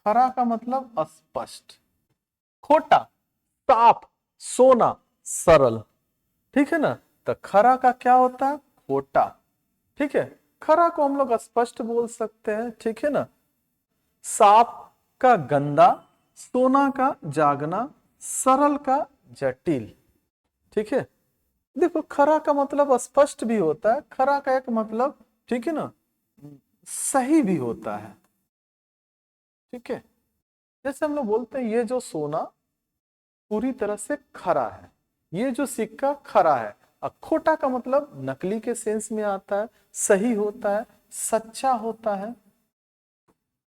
A: खरा का मतलब अस्पष्ट। खोटा, साफ, सोना, सरल, ठीक है ना। तो खरा का क्या होता है, खोटा, ठीक है। खरा को हम लोग स्पष्ट बोल सकते हैं, ठीक है ना। साफ का गंदा, सोना का जागना, सरल का जटिल, ठीक है। देखो खरा का मतलब स्पष्ट भी होता है, खरा का एक मतलब, ठीक है ना, सही भी होता है, ठीक है। जैसे हम लोग बोलते हैं ये जो सोना पूरी तरह से खरा है, ये जो सिक्का खरा है। अब खोटा का मतलब नकली के सेंस में आता है, सही होता है, सच्चा होता है,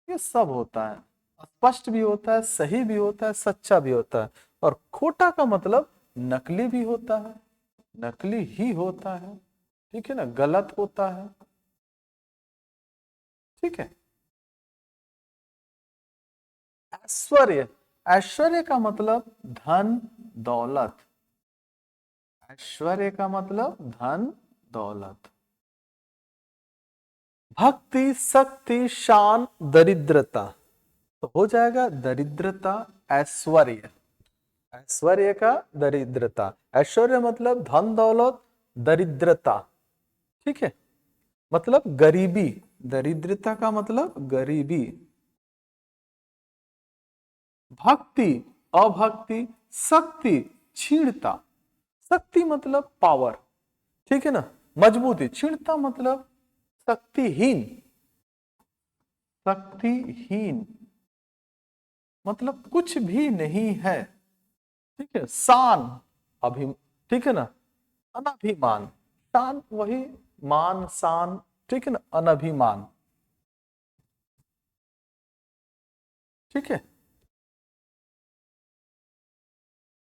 A: ये सब होता है। स्पष्ट भी होता है, सही भी होता है, सच्चा भी होता है। और खोटा का मतलब नकली भी होता है, नकली ही होता है, ठीक है ना, गलत होता है, ठीक है। ऐश्वर्य, ऐश्वर्य का मतलब धन दौलत, ऐश्वर्य का मतलब धन दौलत। भक्ति, शक्ति, शान, दरिद्रता, तो हो जाएगा दरिद्रता ऐश्वर्य, ऐश्वर्य का दरिद्रता। ऐश्वर्य मतलब धन दौलत, दरिद्रता, ठीक है, मतलब गरीबी, दरिद्रता का मतलब गरीबी। भक्ति, अभक्ति, शक्ति, क्षीणता, शक्ति मतलब पावर, ठीक है ना, मजबूती। क्षीणता मतलब शक्तिहीन, शक्तिहीन मतलब कुछ भी नहीं है, ठीक है। शान, अभी, ठीक है ना, अनभिमान, शान वही मान शान, ठीक है ना, अनभिमान, ठीक है।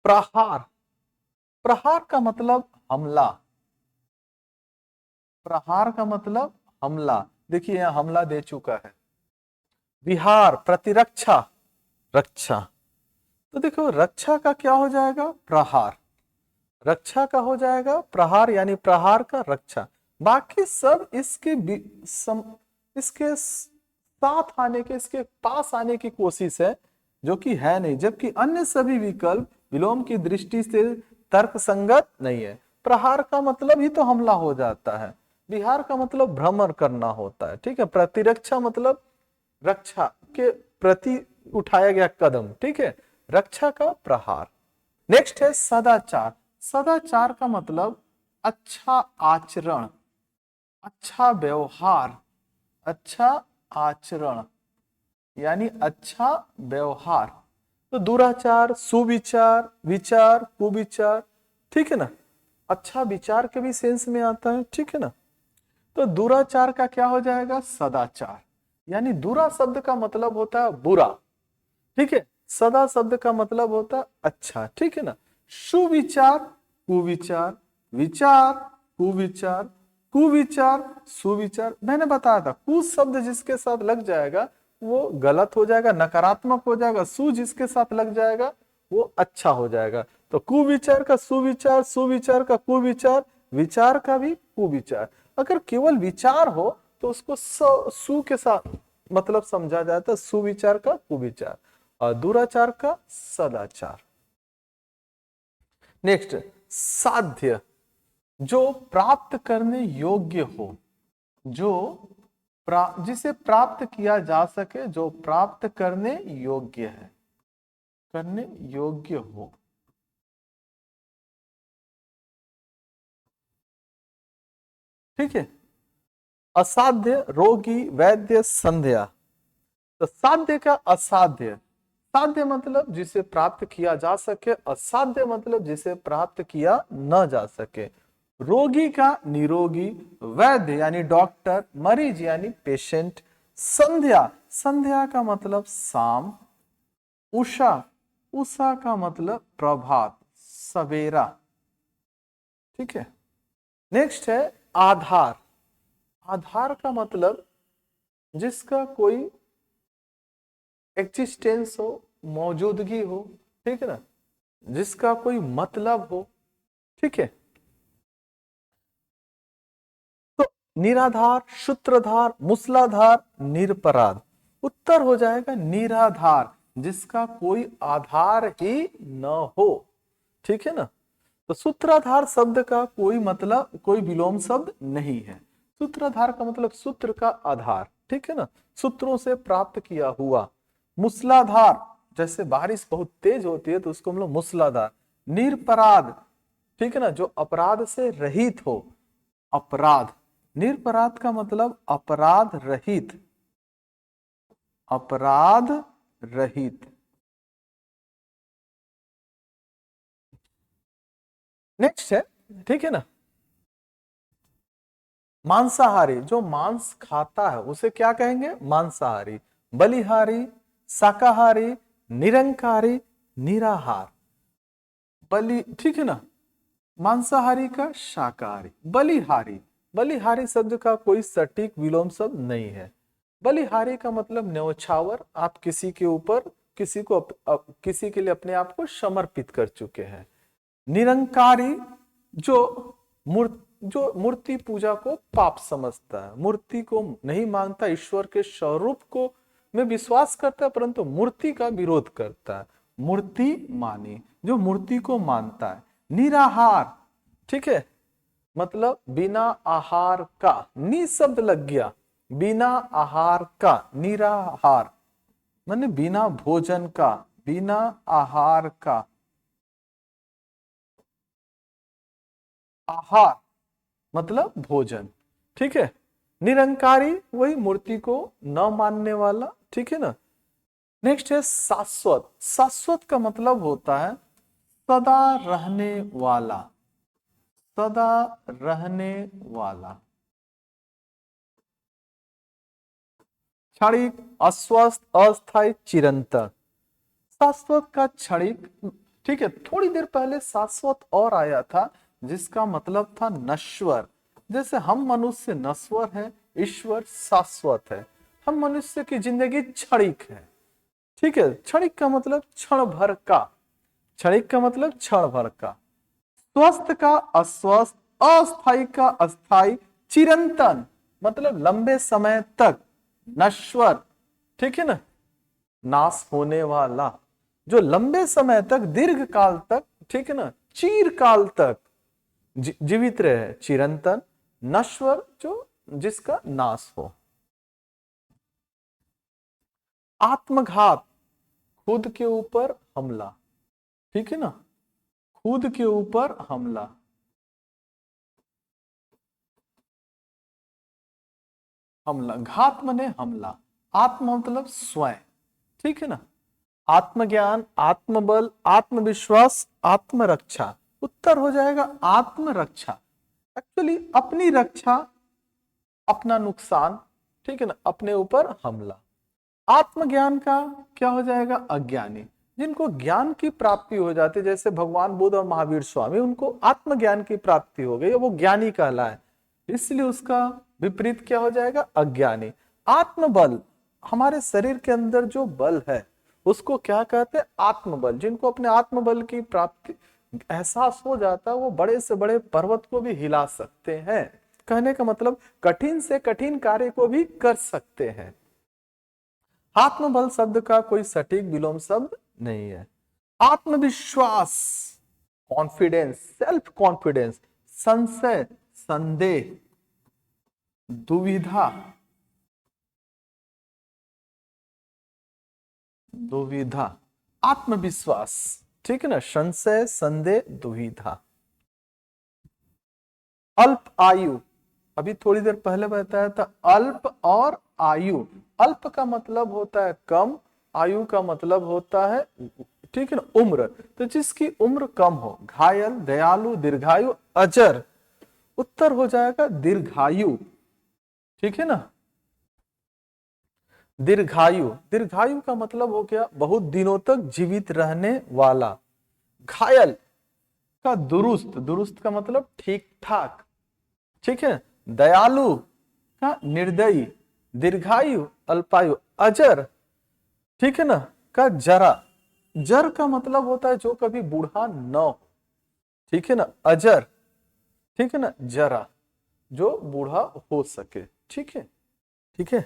A: प्रहार, प्रहार का मतलब हमला, प्रहार का मतलब हमला, देखिए यहां हमला दे चुका है। विहार, प्रतिरक्षा, रक्षा, तो देखो रक्षा का क्या हो जाएगा, प्रहार, रक्षा का हो जाएगा प्रहार, यानी प्रहार का रक्षा। बाकी सब इसके इसके साथ आने के, इसके पास आने की कोशिश है, जो कि है नहीं, जबकि अन्य सभी विकल्प विलोम की दृष्टि से तर्क संगत नहीं है। प्रहार का मतलब ही तो हमला हो जाता है, विहार का मतलब भ्रमण करना होता है, ठीक है। प्रतिरक्षा मतलब रक्षा के प्रति उठाया गया कदम, ठीक है, रक्षा का प्रहार। नेक्स्ट है सदाचार, सदाचार का मतलब अच्छा आचरण, अच्छा व्यवहार, अच्छा आचरण, यानी अच्छा व्यवहार। तो दुराचार, सुविचार, विचार, कुविचार, ठीक है ना, अच्छा विचार के भी सेंस में आता है, ठीक है ना। तो दुराचार का क्या हो जाएगा, सदाचार, यानी दुरा शब्द का मतलब होता है बुरा, ठीक है। सदा शब्द का मतलब होता है अच्छा, ठीक है ना। सुविचार, कुविचार, विचार, कुविचार, कुविचार, सुविचार। मैंने बताया था कु शब्द जिसके साथ लग जाएगा वो गलत हो जाएगा, नकारात्मक हो जाएगा। सु जिसके साथ लग जाएगा वो अच्छा हो जाएगा। तो कुविचार का सुविचार, सुविचार का कुविचार, विचार का भी कुविचार। अगर केवल विचार हो तो उसको सु के साथ मतलब समझा जाता है, सुविचार का कुविचार और दुराचार का सदाचार। नेक्स्ट, साध्य, जो प्राप्त करने योग्य हो, जो जिसे प्राप्त किया जा सके, जो प्राप्त करने योग्य है, करने योग्य हो, ठीक है। असाध्य, रोगी, वैद्य, संध्या। तो साध्य का असाध्य, साध्य मतलब जिसे प्राप्त किया जा सके, असाध्य मतलब जिसे प्राप्त किया न जा सके। रोगी का निरोगी, वैद्य यानी डॉक्टर, मरीज यानी पेशेंट, संध्या, संध्या का मतलब शाम, उषा, उषा का मतलब प्रभात, सवेरा। ठीक है। नेक्स्ट है आधार। आधार का मतलब जिसका कोई एक्जिस्टेंस हो, मौजूदगी हो, ठीक है ना, जिसका कोई मतलब हो। ठीक है। तो निराधार, सूत्रधार, मूसलाधार, निरपराध। उत्तर हो जाएगा निराधार, जिसका कोई आधार ही न हो। ठीक है ना। तो सूत्राधार शब्द का कोई मतलब, कोई विलोम शब्द नहीं है। सूत्राधार का मतलब सूत्र का आधार, ठीक है ना, सूत्रों से प्राप्त किया हुआ। मूसलाधार, जैसे बारिश बहुत तेज होती है तो उसको हम लोग मूसलाधार। निरपराध, ठीक है ना, जो अपराध से रहित हो, अपराध। निरपराध का मतलब अपराध रहित, अपराध रहित। नेक्स्ट है, ठीक है ना, मांसाहारी, जो मांस खाता है उसे क्या कहेंगे, मांसाहारी। बलिहारी, शाकाहारी, निरंकारी, निराहार। बलि, ठीक है ना, मांसाहारी का शाकाहारी। बलिहारी, बलिहारी शब्द का कोई सटीक विलोम शब्द नहीं है। बलिहारी का मतलब न्यौछावर, आप किसी के ऊपर, किसी को किसी के लिए अपने आप को समर्पित कर चुके हैं। निरंकारी, जो मूर्ति पूजा को पाप समझता है, मूर्ति को नहीं मानता, ईश्वर के स्वरूप को में विश्वास करता है परंतु मूर्ति का विरोध करता है। मूर्ति मानी, जो मूर्ति को मानता है। निराहार, ठीक है, मतलब बिना आहार का, नि शब्द लग गया, बिना आहार का, निराहार माने बिना भोजन का, बिना आहार का। आहार मतलब भोजन। ठीक है। निरंकारी, वही मूर्ति को न मानने वाला। ठीक है ना। नेक्स्ट है शाश्वत। शाश्वत का मतलब होता है सदा रहने वाला, सदा रहने वाला। क्षणिक, अस्वस्थ, अस्थायी, चिरंतन। शाश्वत का क्षणिक, ठीक है, थोड़ी देर पहले शाश्वत और आया था जिसका मतलब था नश्वर। जैसे हम मनुष्य नश्वर है, ईश्वर शाश्वत है। हम मनुष्य की जिंदगी क्षणिक है। ठीक है। क्षणिक का मतलब क्षण भर का, क्षणिक का मतलब क्षण भर का। स्वस्थ का अस्वस्थ, अस्थायी का अस्थायी, चिरंतन मतलब लंबे समय तक, नश्वर, ठीक है ना, नाश होने वाला, जो लंबे समय तक, दीर्घ काल तक, ठीक है ना, चीर काल तक जीवित रहे। चिरंतन, नश्वर जो जिसका नाश हो। आत्मघात, खुद के ऊपर हमला, ठीक है ना, खुद के ऊपर हमला। हमला, घात मने हमला। आत्म मतलब स्वयं, ठीक है ना। आत्मज्ञान, आत्मबल, आत्मविश्वास, आत्मरक्षा। उत्तर हो जाएगा आत्मरक्षा। एक्चुअली अपनी रक्षा, अपना नुकसान, ठीक है ना, अपने ऊपर हमला। आत्मज्ञान का क्या हो जाएगा, अज्ञानी, जिनको ज्ञान की प्राप्ति हो जाती है, जैसे भगवान बुद्ध और महावीर स्वामी, उनको आत्मज्ञान की प्राप्ति हो गई, वो ज्ञानी कहलाए, इसलिए उसका विपरीत क्या हो जाएगा, अज्ञानी। आत्मबल, हमारे शरीर के अंदर जो बल है उसको क्या कहते हैं, आत्मबल। जिनको अपने आत्मबल की प्राप्ति एहसास हो जाता है वो बड़े से बड़े पर्वत को भी हिला सकते हैं। कहने का मतलब कठिन से कठिन कार्य को भी कर सकते हैं। आत्मबल शब्द का कोई सटीक विलोम शब्द नहीं है। आत्मविश्वास, कॉन्फिडेंस, सेल्फ कॉन्फिडेंस। संशय, संदेह, दुविधा, दुविधा। आत्मविश्वास, ठीक है ना, संशय, संदेह, दुविधा। अल्प आयु, अभी थोड़ी देर पहले बताया था अल्प और आयु। अल्प का मतलब होता है कम, आयु का मतलब होता है, ठीक है ना, उम्र। तो जिसकी उम्र कम हो, घायल, दयालु, दीर्घायु, अजर। उत्तर हो जाएगा दीर्घायु, ठीक है ना। दीर्घायु, दीर्घायु का मतलब हो गया बहुत दिनों तक जीवित रहने वाला। घायल का दुरुस्त, दुरुस्त का मतलब ठीक ठाक, ठीक है। दयालु का निर्दयी। दीर्घायु अल्पायु। अजर, ठीक है ना, का जरा। जर का मतलब होता है जो कभी बूढ़ा न हो, ठीक है ना, अजर, ठीक है ना, जरा, जो बूढ़ा हो सके, ठीक है, ठीक है।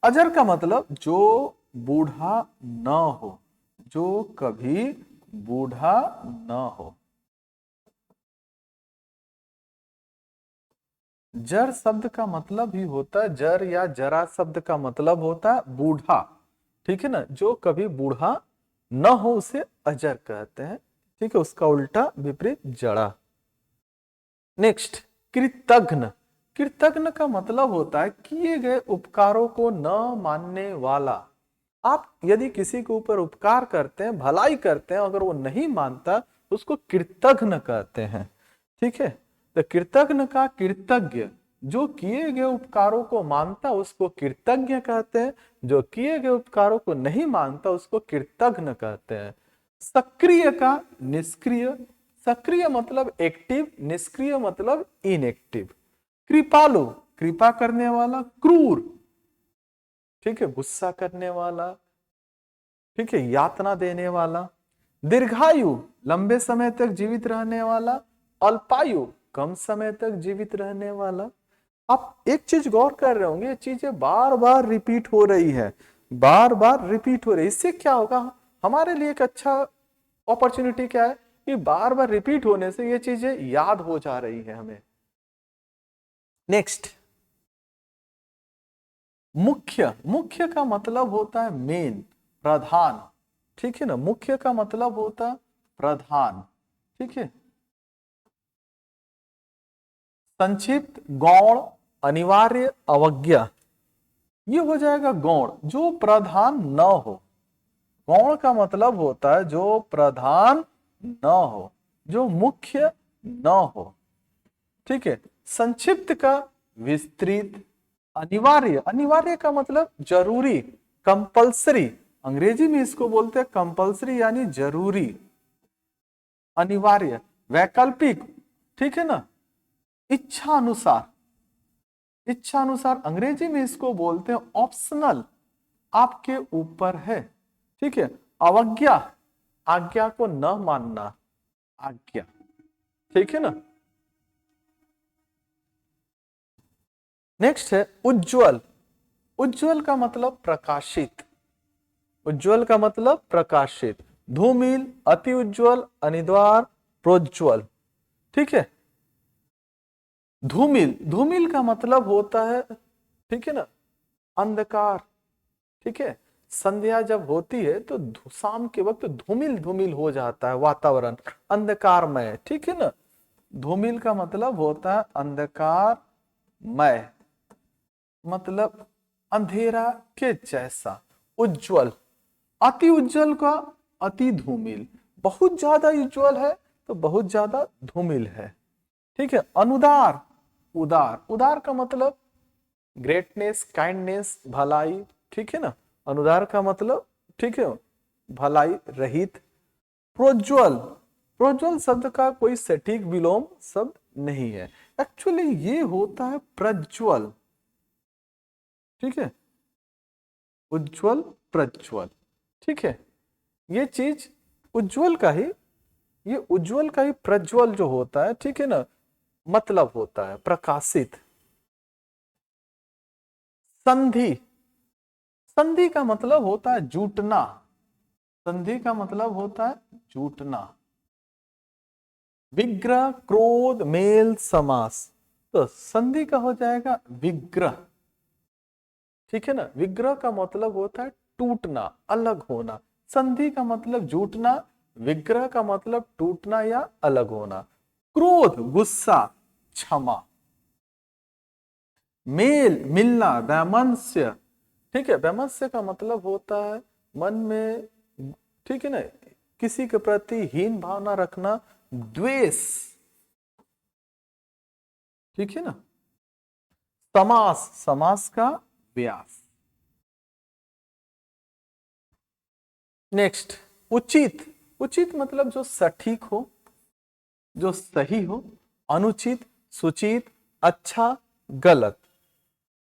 A: अजर का मतलब जो बूढ़ा न हो, जो कभी बूढ़ा न हो। जर शब्द का मतलब ही होता है, जर या जरा शब्द का मतलब होता है बूढ़ा, ठीक है ना, जो कभी बूढ़ा न हो उसे अजर कहते हैं, ठीक है। उसका उल्टा विपरीत जड़ा। नेक्स्ट, कृतघ्न। कृतघ्न का मतलब होता है किए गए उपकारों को न मानने वाला। आप यदि किसी के ऊपर उपकार करते हैं, भलाई करते हैं, अगर वो नहीं मानता उसको कृतघ्न कहते हैं, ठीक है। तो कृतघ्न का कृतज्ञ, जो किए गए उपकारों को मानता उसको कृतज्ञ कहते हैं, जो किए गए उपकारों को नहीं मानता उसको कृतघ्न कहते हैं। सक्रिय का निष्क्रिय। सक्रिय मतलब एक्टिव, निष्क्रिय मतलब इनएक्टिव। कृपालु, कृपा करने वाला। क्रूर, ठीक है, गुस्सा करने वाला, ठीक है, यातना देने वाला। दीर्घायु, लंबे समय तक जीवित रहने वाला। अल्पायु, कम समय तक जीवित रहने वाला। आप एक चीज गौर कर रहे होंगे, ये चीजें बार बार रिपीट हो रही है, बार बार रिपीट हो रही है। इससे क्या होगा, हमारे लिए एक अच्छा अपॉर्चुनिटी क्या है कि बार बार रिपीट होने से ये चीजें याद हो जा रही है हमें। नेक्स्ट, मुख्य। मुख्य का मतलब होता है मेन, प्रधान, ठीक है ना। मुख्य का मतलब होता है प्रधान, ठीक है। संक्षिप्त, गौण, अनिवार्य, अवज्ञा। ये हो जाएगा गौण, जो प्रधान न हो। गौण का मतलब होता है जो प्रधान न हो, जो मुख्य न हो, ठीक है। संक्षिप्त का विस्तृत। अनिवार्य, अनिवार्य का मतलब जरूरी, कंपल्सरी। अंग्रेजी में इसको बोलते हैं कंपल्सरी यानी जरूरी। अनिवार्य। वैकल्पिक, ठीक है ना, इच्छा अनुसार। इच्छा अनुसार अंग्रेजी में इसको बोलते हैं ऑप्शनल, आपके ऊपर है, ठीक है। अवज्ञा, आज्ञा को न मानना, आज्ञा, ठीक है ना। नेक्स्ट है उज्जवल। उज्जवल का मतलब प्रकाशित। उज्जवल का मतलब प्रकाशित। धूमिल, अति उज्जवल, अनिद्वार, प्रोज्वल, ठीक है। धूमिल, धूमिल का मतलब होता है, ठीक है ना, अंधकार, ठीक है। संध्या जब होती है तो शाम के वक्त धूमिल धूमिल हो जाता है वातावरण, अंधकारमय, ठीक है ना। धूमिल का मतलब होता है अंधकारमय, मतलब अंधेरा के जैसा। उज्जवल, अति उज्जवल का अति धूमिल, बहुत ज्यादा उज्जवल है तो बहुत ज्यादा धूमिल है, ठीक है। अनुदार, उदार, उदार का मतलब ग्रेटनेस, काइंडनेस, भलाई, ठीक है ना। अनुदार का मतलब, ठीक है, भलाई रहित। प्रोज्वल, प्रोज्वल शब्द का कोई सटीक विलोम शब्द नहीं है, एक्चुअली ये होता है प्रज्वल, ठीक है। उज्जवल, प्रज्वल, ठीक है। ये चीज उज्जवल का ही, ये उज्जवल का ही प्रज्वल जो होता है, ठीक है ना, मतलब होता है प्रकाशित। संधि, संधि का मतलब होता है जूटना। संधि का मतलब होता है जूटना। विग्रह, क्रोध, मेल, समास। तो संधि का हो जाएगा विग्रह, ठीक है ना। विग्रह का मतलब होता है टूटना, अलग होना। संधि का मतलब जूटना, विग्रह का मतलब टूटना या अलग होना। क्रोध, गुस्सा, क्षमा। मेल, मिलना, वैमनस्य, ठीक है। वैमनस्य का मतलब होता है मन में, ठीक है ना, किसी के प्रति हीन भावना रखना, द्वेष, ठीक है ना। समास, समास का व्यास। नेक्स्ट, उचित। उचित मतलब जो सटीक हो, जो सही हो। अनुचित, सुचित, अच्छा, गलत।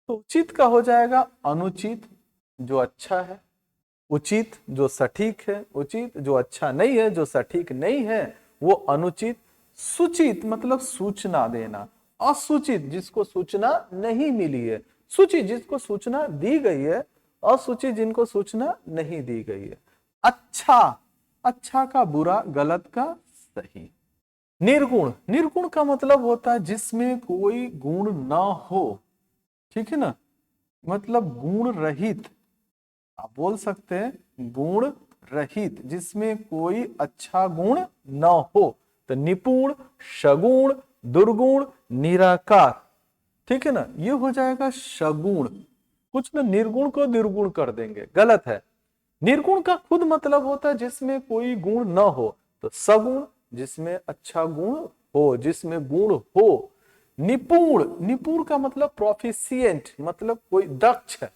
A: तो उचित का हो जाएगा अनुचित जो अच्छा है, उचित जो सटीक है, उचित जो अच्छा नहीं है, जो सटीक नहीं है वो अनुचित। सूचित मतलब सूचना देना, असूचित जिसको सूचना नहीं मिली है, सूचित जिसको सूचना दी गई है, असूचित जिनको सूचना नहीं दी गई है। अच्छा, अच्छा का बुरा, गलत का सही। निर्गुण, निर्गुण का मतलब होता है जिसमें कोई गुण ना हो, ठीक है ना, मतलब गुण रहित, आप बोल सकते हैं गुण रहित, जिसमें कोई अच्छा गुण न हो। तो निपुण, शगुण, दुर्गुण, निराकार, ठीक है ना, ये हो जाएगा शगुण। कुछ ना निर्गुण को निर्गुण कर देंगे, गलत है। निर्गुण का खुद मतलब होता है जिसमें कोई गुण न हो। तो सगुण जिसमें अच्छा गुण हो, जिसमें गुण हो। निपुण, निपुण का मतलब प्रोफिशिएंट, मतलब कोई दक्ष है।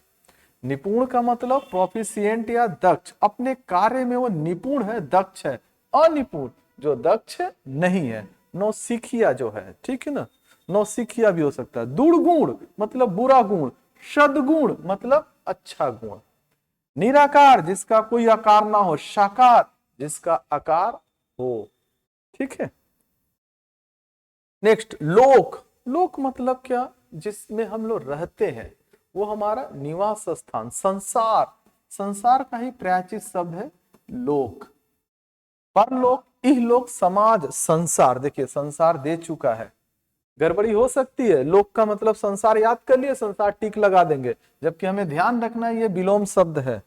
A: निपुण का मतलब प्रोफिशिएंट या दक्ष, अपने कार्य में वो निपुण है, दक्ष है। अनिपुण जो दक्ष नहीं है, नौसिखिया जो है, ठीक है ना, नौसिखिया भी हो सकता है। दुर्गुण मतलब बुरा गुण, सद्गुण मतलब अच्छा गुण। निराकार जिसका कोई आकार ना हो, साकार जिसका आकार हो, ठीक है। नेक्स्ट, लोक। लोक मतलब क्या, जिसमें हम लोग रहते हैं, वो हमारा निवास स्थान। संसार, संसार का ही प्राचीन शब्द है लोक। परलोक, इहलोक, समाज, संसार। देखिए संसार दे चुका है, गड़बड़ी हो सकती है। लोक का मतलब संसार याद कर लिए, संसार टिक लगा देंगे, जबकि हमें ध्यान रखना है ये विलोम शब्द है,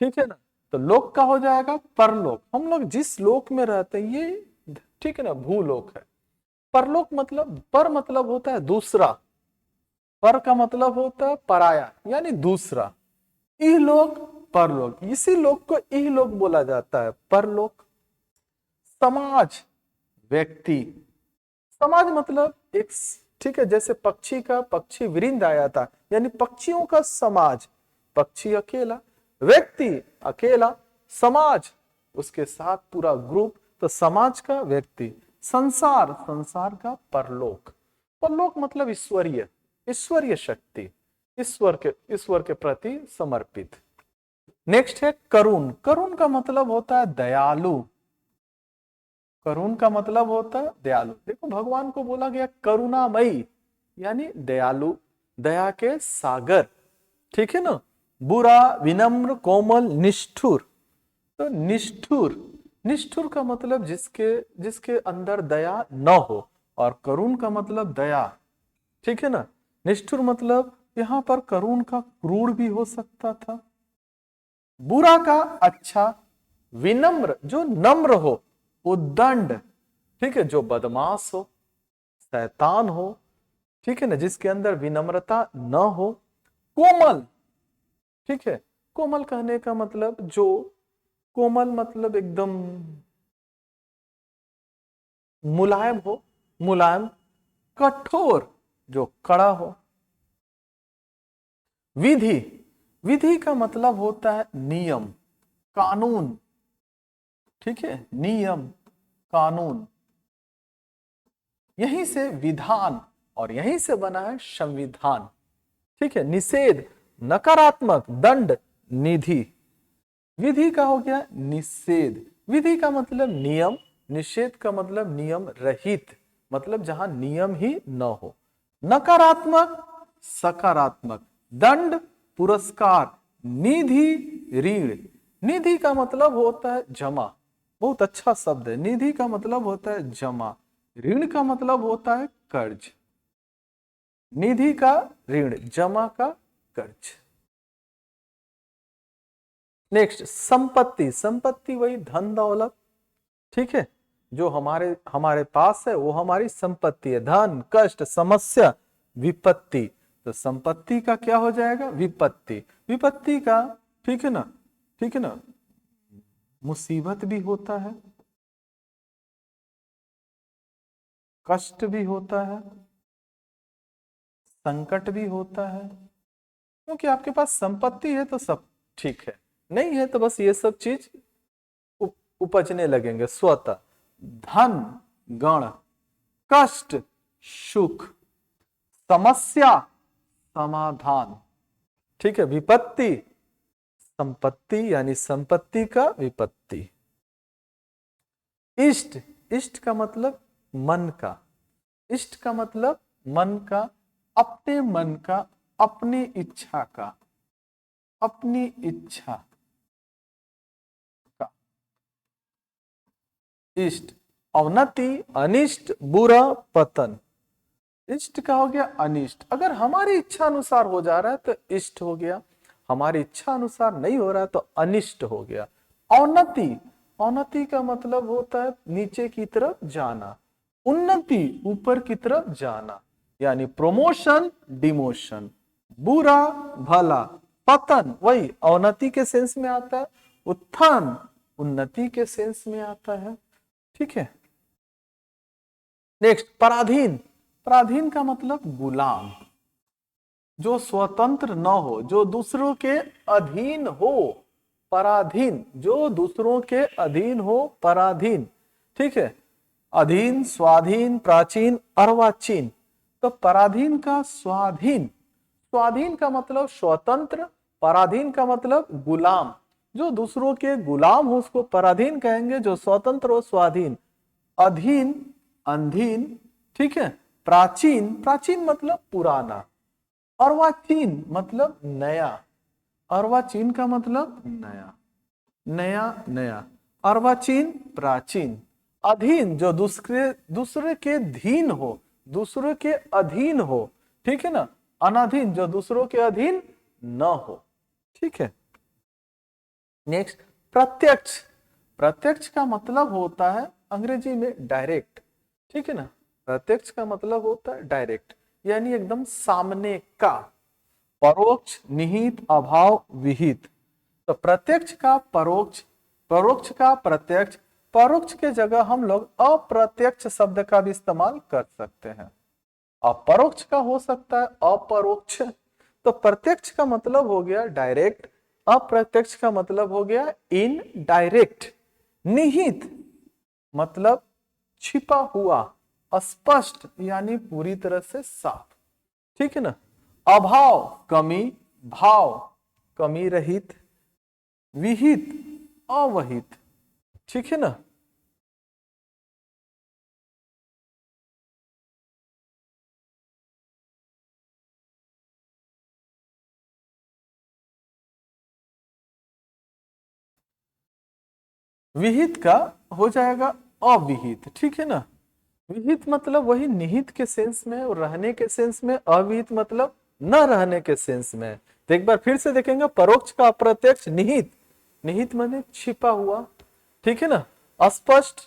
A: ठीक है ना। तो लोक का हो जाएगा परलोक, हम लोग जिस लोक में रहते हैं ये, ठीक है ना, भूलोक है। परलोक मतलब, पर मतलब होता है दूसरा, पर का मतलब होता है पराया यानी दूसरा। इहलोक, परलोक, इसी लोक को इहलोक बोला जाता है, परलोक। समाज, व्यक्ति। समाज मतलब एक, ठीक है, जैसे पक्षी का पक्षी वृंद आया था, यानी पक्षियों का समाज। पक्षी अकेला, व्यक्ति अकेला, समाज उसके साथ पूरा ग्रुप, तो समाज का व्यक्ति। संसार, संसार का परलोक। परलोक मतलब ईश्वरीय, ईश्वरीय शक्ति, ईश्वर के प्रति समर्पित। नेक्स्ट है करुण। करुण का मतलब होता है दयालु। करुण का मतलब होता है दयालु। देखो भगवान को बोला गया करुणामयी, यानी दयालु, दया के सागर, ठीक है ना। बुरा, विनम्र, कोमल, निष्ठुर। तो निष्ठुर, निष्ठुर का मतलब जिसके जिसके अंदर दया न हो, और करुण का मतलब दया, ठीक है ना। निष्ठुर मतलब यहां पर करुण का क्रूर भी हो सकता था। बुरा का अच्छा, विनम्र जो नम्र हो, उद्दंड, ठीक है, जो बदमाश हो, शैतान हो, ठीक है ना, जिसके अंदर विनम्रता न हो। कोमल, ठीक है, कोमल कहने का मतलब जो, कोमल मतलब एकदम मुलायम हो, मुलायम। कठोर जो कड़ा हो। विधि, विधि का मतलब होता है नियम, कानून, ठीक है, नियम, कानून। यहीं से विधान, और यहीं से बना है संविधान, ठीक है। निषेध, नकारात्मक, दंड, निधि। विधि का हो गया निषेध, विधि का मतलब नियम, निषेध का मतलब नियम रहित, मतलब जहां नियम ही न हो। नकारात्मक, सकारात्मक, दंड, पुरस्कार, निधि, ऋण। निधि का मतलब होता है जमा, बहुत अच्छा शब्द है। निधि का मतलब होता है जमा, ऋण का मतलब होता है कर्ज। निधि का ऋण, जमा का कर्ज। नेक्स्ट, संपत्ति। संपत्ति वही धन दौलत, ठीक है, जो हमारे हमारे पास है वो हमारी संपत्ति है। धन, कष्ट, समस्या, विपत्ति। तो संपत्ति का क्या हो जाएगा, विपत्ति। विपत्ति का, ठीक है ना, ठीक है ना, मुसीबत भी होता है, कष्ट भी होता है, संकट भी होता है। क्योंकि आपके पास संपत्ति है तो सब ठीक है, नहीं है तो बस ये सब चीज उपजने लगेंगे स्वतः। धन गण, कष्ट सुख, समस्या समाधान, ठीक है। विपत्ति संपत्ति यानी संपत्ति का विपत्ति। इष्ट, इष्ट का मतलब मन का, इष्ट का मतलब मन का, अपने मन का, अपनी इच्छा का, अपनी इच्छा का इष्ट। अवनति अनिष्ट बुरा पतन, इष्ट का हो गया अनिष्ट, अगर हमारी इच्छा अनुसार हो जा रहा है तो इष्ट हो गया, हमारी इच्छा अनुसार नहीं हो रहा है तो अनिष्ट हो गया। अवनति, अवनति का मतलब होता है नीचे की तरफ जाना, उन्नति ऊपर की तरफ जाना, यानी प्रमोशन डिमोशन। बुरा भला, पतन वही अवनति के सेंस में आता है, उत्थान उन्नति के सेंस में आता है, ठीक है। नेक्स्ट पराधीन, पराधीन का मतलब गुलाम, जो स्वतंत्र न हो, जो दूसरों के अधीन हो, पराधीन, जो दूसरों के अधीन हो, पराधीन, ठीक है। अधीन, स्वाधीन, प्राचीन, अर्वाचीन, तो पराधीन का स्वाधीन, स्वाधीन का मतलब स्वतंत्र, पराधीन का मतलब गुलाम, जो दूसरों के गुलाम हो उसको पराधीन कहेंगे, जो स्वतंत्र हो स्वाधीन। अधीन अंधीन, ठीक है। प्राचीन, प्राचीन मतलब पुराना। अर्वाचीन मतलब नया, अर्वाचीन का मतलब नया, नया नया, अर्वाचीन प्राचीन। अधीन, जो दूसरे के धीन हो, दूसरे के अधीन हो, ठीक है ना। अनाधीन, जो दूसरों के अधीन न हो, ठीक है। नेक्स्ट प्रत्यक्ष, प्रत्यक्ष का मतलब होता है अंग्रेजी में डायरेक्ट, ठीक है ना। प्रत्यक्ष का मतलब होता है डायरेक्ट, यानी एकदम सामने का। परोक्ष निहित अभाव विहित, तो प्रत्यक्ष का परोक्ष, परोक्ष का प्रत्यक्ष, परोक्ष के जगह हम लोग अप्रत्यक्ष शब्द का भी इस्तेमाल कर सकते हैं। अपरोक्ष का हो सकता है अपरोक्ष, तो प्रत्यक्ष का मतलब हो गया डायरेक्ट, अप्रत्यक्ष का मतलब हो गया इनडायरेक्ट। निहित मतलब छिपा हुआ, स्पष्ट यानी पूरी तरह से साफ, ठीक है ना। अभाव कमी, भाव कमी रहित, विहित अवहित, ठीक है ना। विहित का हो जाएगा अविहित, ठीक है ना। विहित मतलब वही निहित के सेंस में और रहने के सेंस में, अविहित मतलब न रहने के सेंस में। तो एक बार फिर से देखेंगे, परोक्ष का अप्रत्यक्ष, निहित, निहित माने छिपा हुआ, ठीक है ना। अस्पष्ट,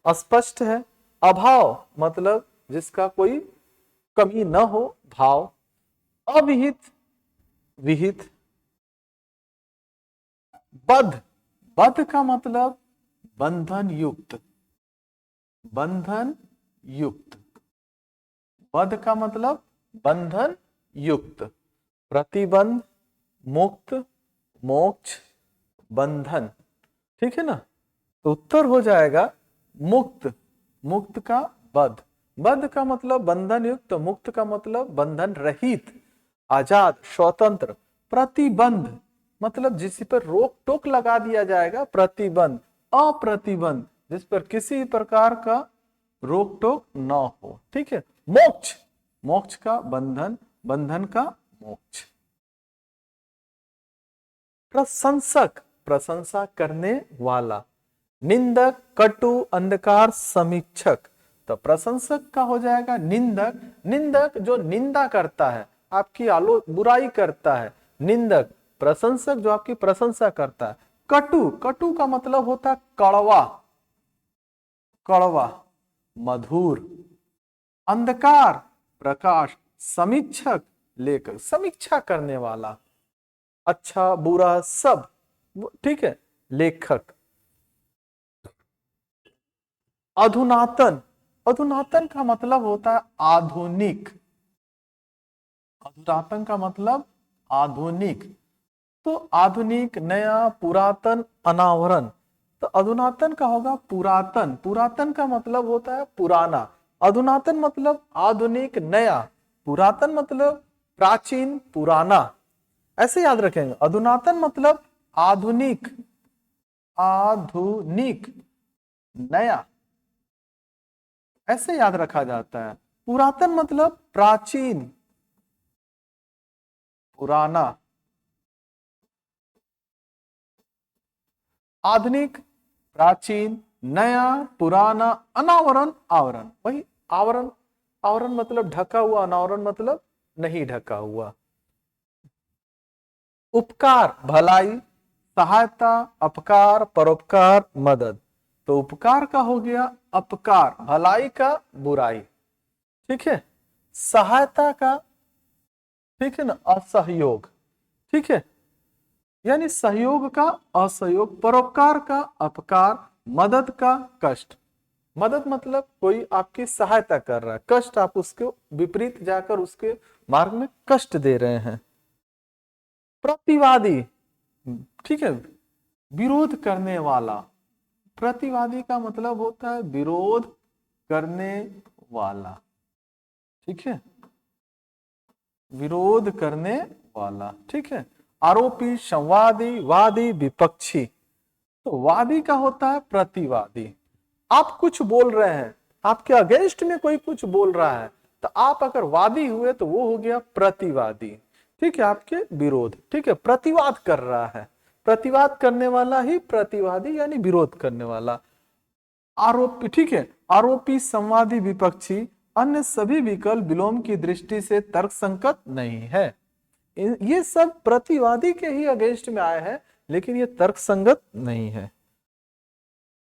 A: अस्पष्ट है। अभाव मतलब जिसका कोई कमी न हो, भाव। अविहित, विहित। बद्ध, बद्ध का मतलब बंधन युक्त, बंधन युक्त, बद्ध का मतलब बंधन युक्त। प्रतिबंध, मुक्त, मोक्ष, बंधन, ठीक है ना। तो उत्तर हो जाएगा मुक्त, मुक्त का बद्ध, बद्ध का मतलब बंधन युक्त, मुक्त का मतलब बंधन रहित, आजाद, स्वतंत्र। प्रतिबंध मतलब जिस पर रोक टोक लगा दिया जाएगा, प्रतिबंध। अप्रतिबंध जिस पर किसी प्रकार का रोक टोक न हो, ठीक है। मोक्ष, मोक्ष का बंधन, बंधन का मोक्ष। प्रशंसक, प्रशंसा करने वाला। निंदक, कटु, अंधकार, समीक्षक, तो प्रशंसक का हो जाएगा निंदक, निंदक जो निंदा करता है, आपकी बुराई करता है, निंदक। प्रशंसक जो आपकी प्रशंसा करता है। कटु, कटु का मतलब होता है कड़वा, कड़वा, मधुर। अंधकार प्रकाश, समीक्षक लेकर, समीक्षा करने वाला, अच्छा बुरा सब, ठीक है, लेखक। अधुनातन, अधुनातन का मतलब होता है आधुनिक, अधुनातन का मतलब आधुनिक। तो आधुनिक, नया, पुरातन, अनावरण, तो अधुनातन का होगा पुरातन। पुरातन का मतलब होता है पुराना, अधुनातन मतलब आधुनिक नया, पुरातन मतलब प्राचीन पुराना। ऐसे याद रखेंगे, अधुनातन मतलब आधुनिक, आधुनिक नया, ऐसे याद रखा जाता है। पुरातन मतलब प्राचीन पुराना, आधुनिक प्राचीन, नया पुराना, अनावरण आवरण। वही आवरण, आवरण मतलब ढका हुआ, अनावरण मतलब नहीं ढका हुआ। उपकार भलाई, सहायता, अपकार, परोपकार, मदद। तो उपकार का हो गया अपकार, भलाई का बुराई, ठीक है। सहायता का, ठीक है ना, असहयोग, ठीक है, यानी सहयोग का असहयोग, परोपकार का अपकार, मदद का कष्ट। मदद मतलब कोई आपकी सहायता कर रहा है, कष्ट आप उसके विपरीत जाकर उसके मार्ग में कष्ट दे रहे हैं। प्रतिवादी, ठीक है, विरोध करने वाला। प्रतिवादी का मतलब होता है विरोध करने वाला, ठीक है, विरोध करने वाला, ठीक है। आरोपी, संवादी, वादी, विपक्षी। तो वादी का होता है प्रतिवादी। आप कुछ बोल रहे हैं, आपके अगेंस्ट में कोई कुछ बोल रहा है, तो आप अगर वादी हुए तो वो हो गया प्रतिवादी, ठीक है, आपके विरोध, ठीक है, प्रतिवाद कर रहा है, प्रतिवाद करने वाला ही प्रतिवादी यानी विरोध करने वाला। आरोपी, ठीक है, आरोपी, संवादी, विपक्षी, अन्य सभी विकल्प विलोम की दृष्टि से तर्कसंगत नहीं है। ये सब प्रतिवादी के ही अगेंस्ट में आए हैं, लेकिन ये तर्कसंगत नहीं है।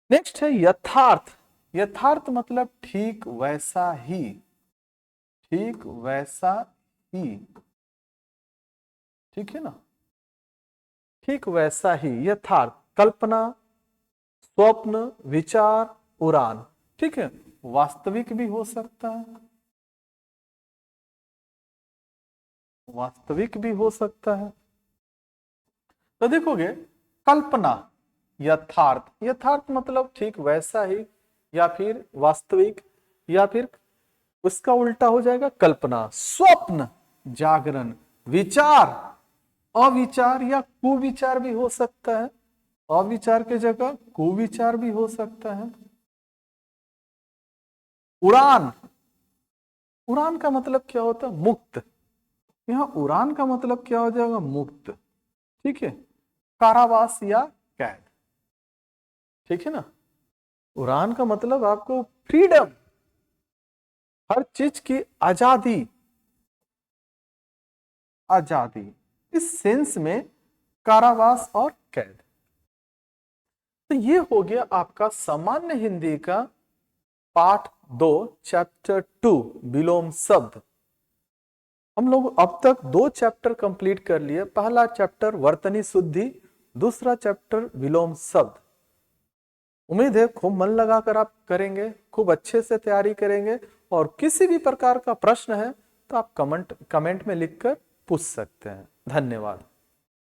A: नेक्स्ट है यथार्थ। यथार्थ मतलब ठीक वैसा ही, ठीक वैसा ही, ठीक है ना, ठीक वैसा ही, यथार्थ। कल्पना, स्वप्न, विचार, उड़ान, ठीक है, वास्तविक भी हो सकता है, वास्तविक भी हो सकता है। तो देखोगे, कल्पना, यथार्थ, यथार्थ मतलब ठीक वैसा ही, या फिर वास्तविक, या फिर उसका उल्टा हो जाएगा कल्पना। स्वप्न, जागरण। विचार, अविचार या कुविचार भी हो सकता है, अविचार के जगह कुविचार भी हो सकता है। उड़ान, उड़ान का मतलब क्या होता है, मुक्त। यहां उड़ान का मतलब क्या हो जाएगा, मुक्त, ठीक है, कारावास या कैद, ठीक है ना। उड़ान का मतलब आपको फ्रीडम, हर चीज की आजादी, आजादी, इस सेंस में कारावास और कैद। तो ये हो गया आपका सामान्य हिंदी का पार्ट 2 चैप्टर 2 विलोम शब्द। हम लोग अब तक 2 चैप्टर कंप्लीट कर लिए। पहला चैप्टर वर्तनी शुद्धि, दूसरा चैप्टर विलोम शब्द। उम्मीद है खूब मन लगाकर आप करेंगे, खूब अच्छे से तैयारी करेंगे, और किसी भी प्रकार का प्रश्न है तो आप कमेंट में लिखकर पूछ सकते हैं। धन्यवाद।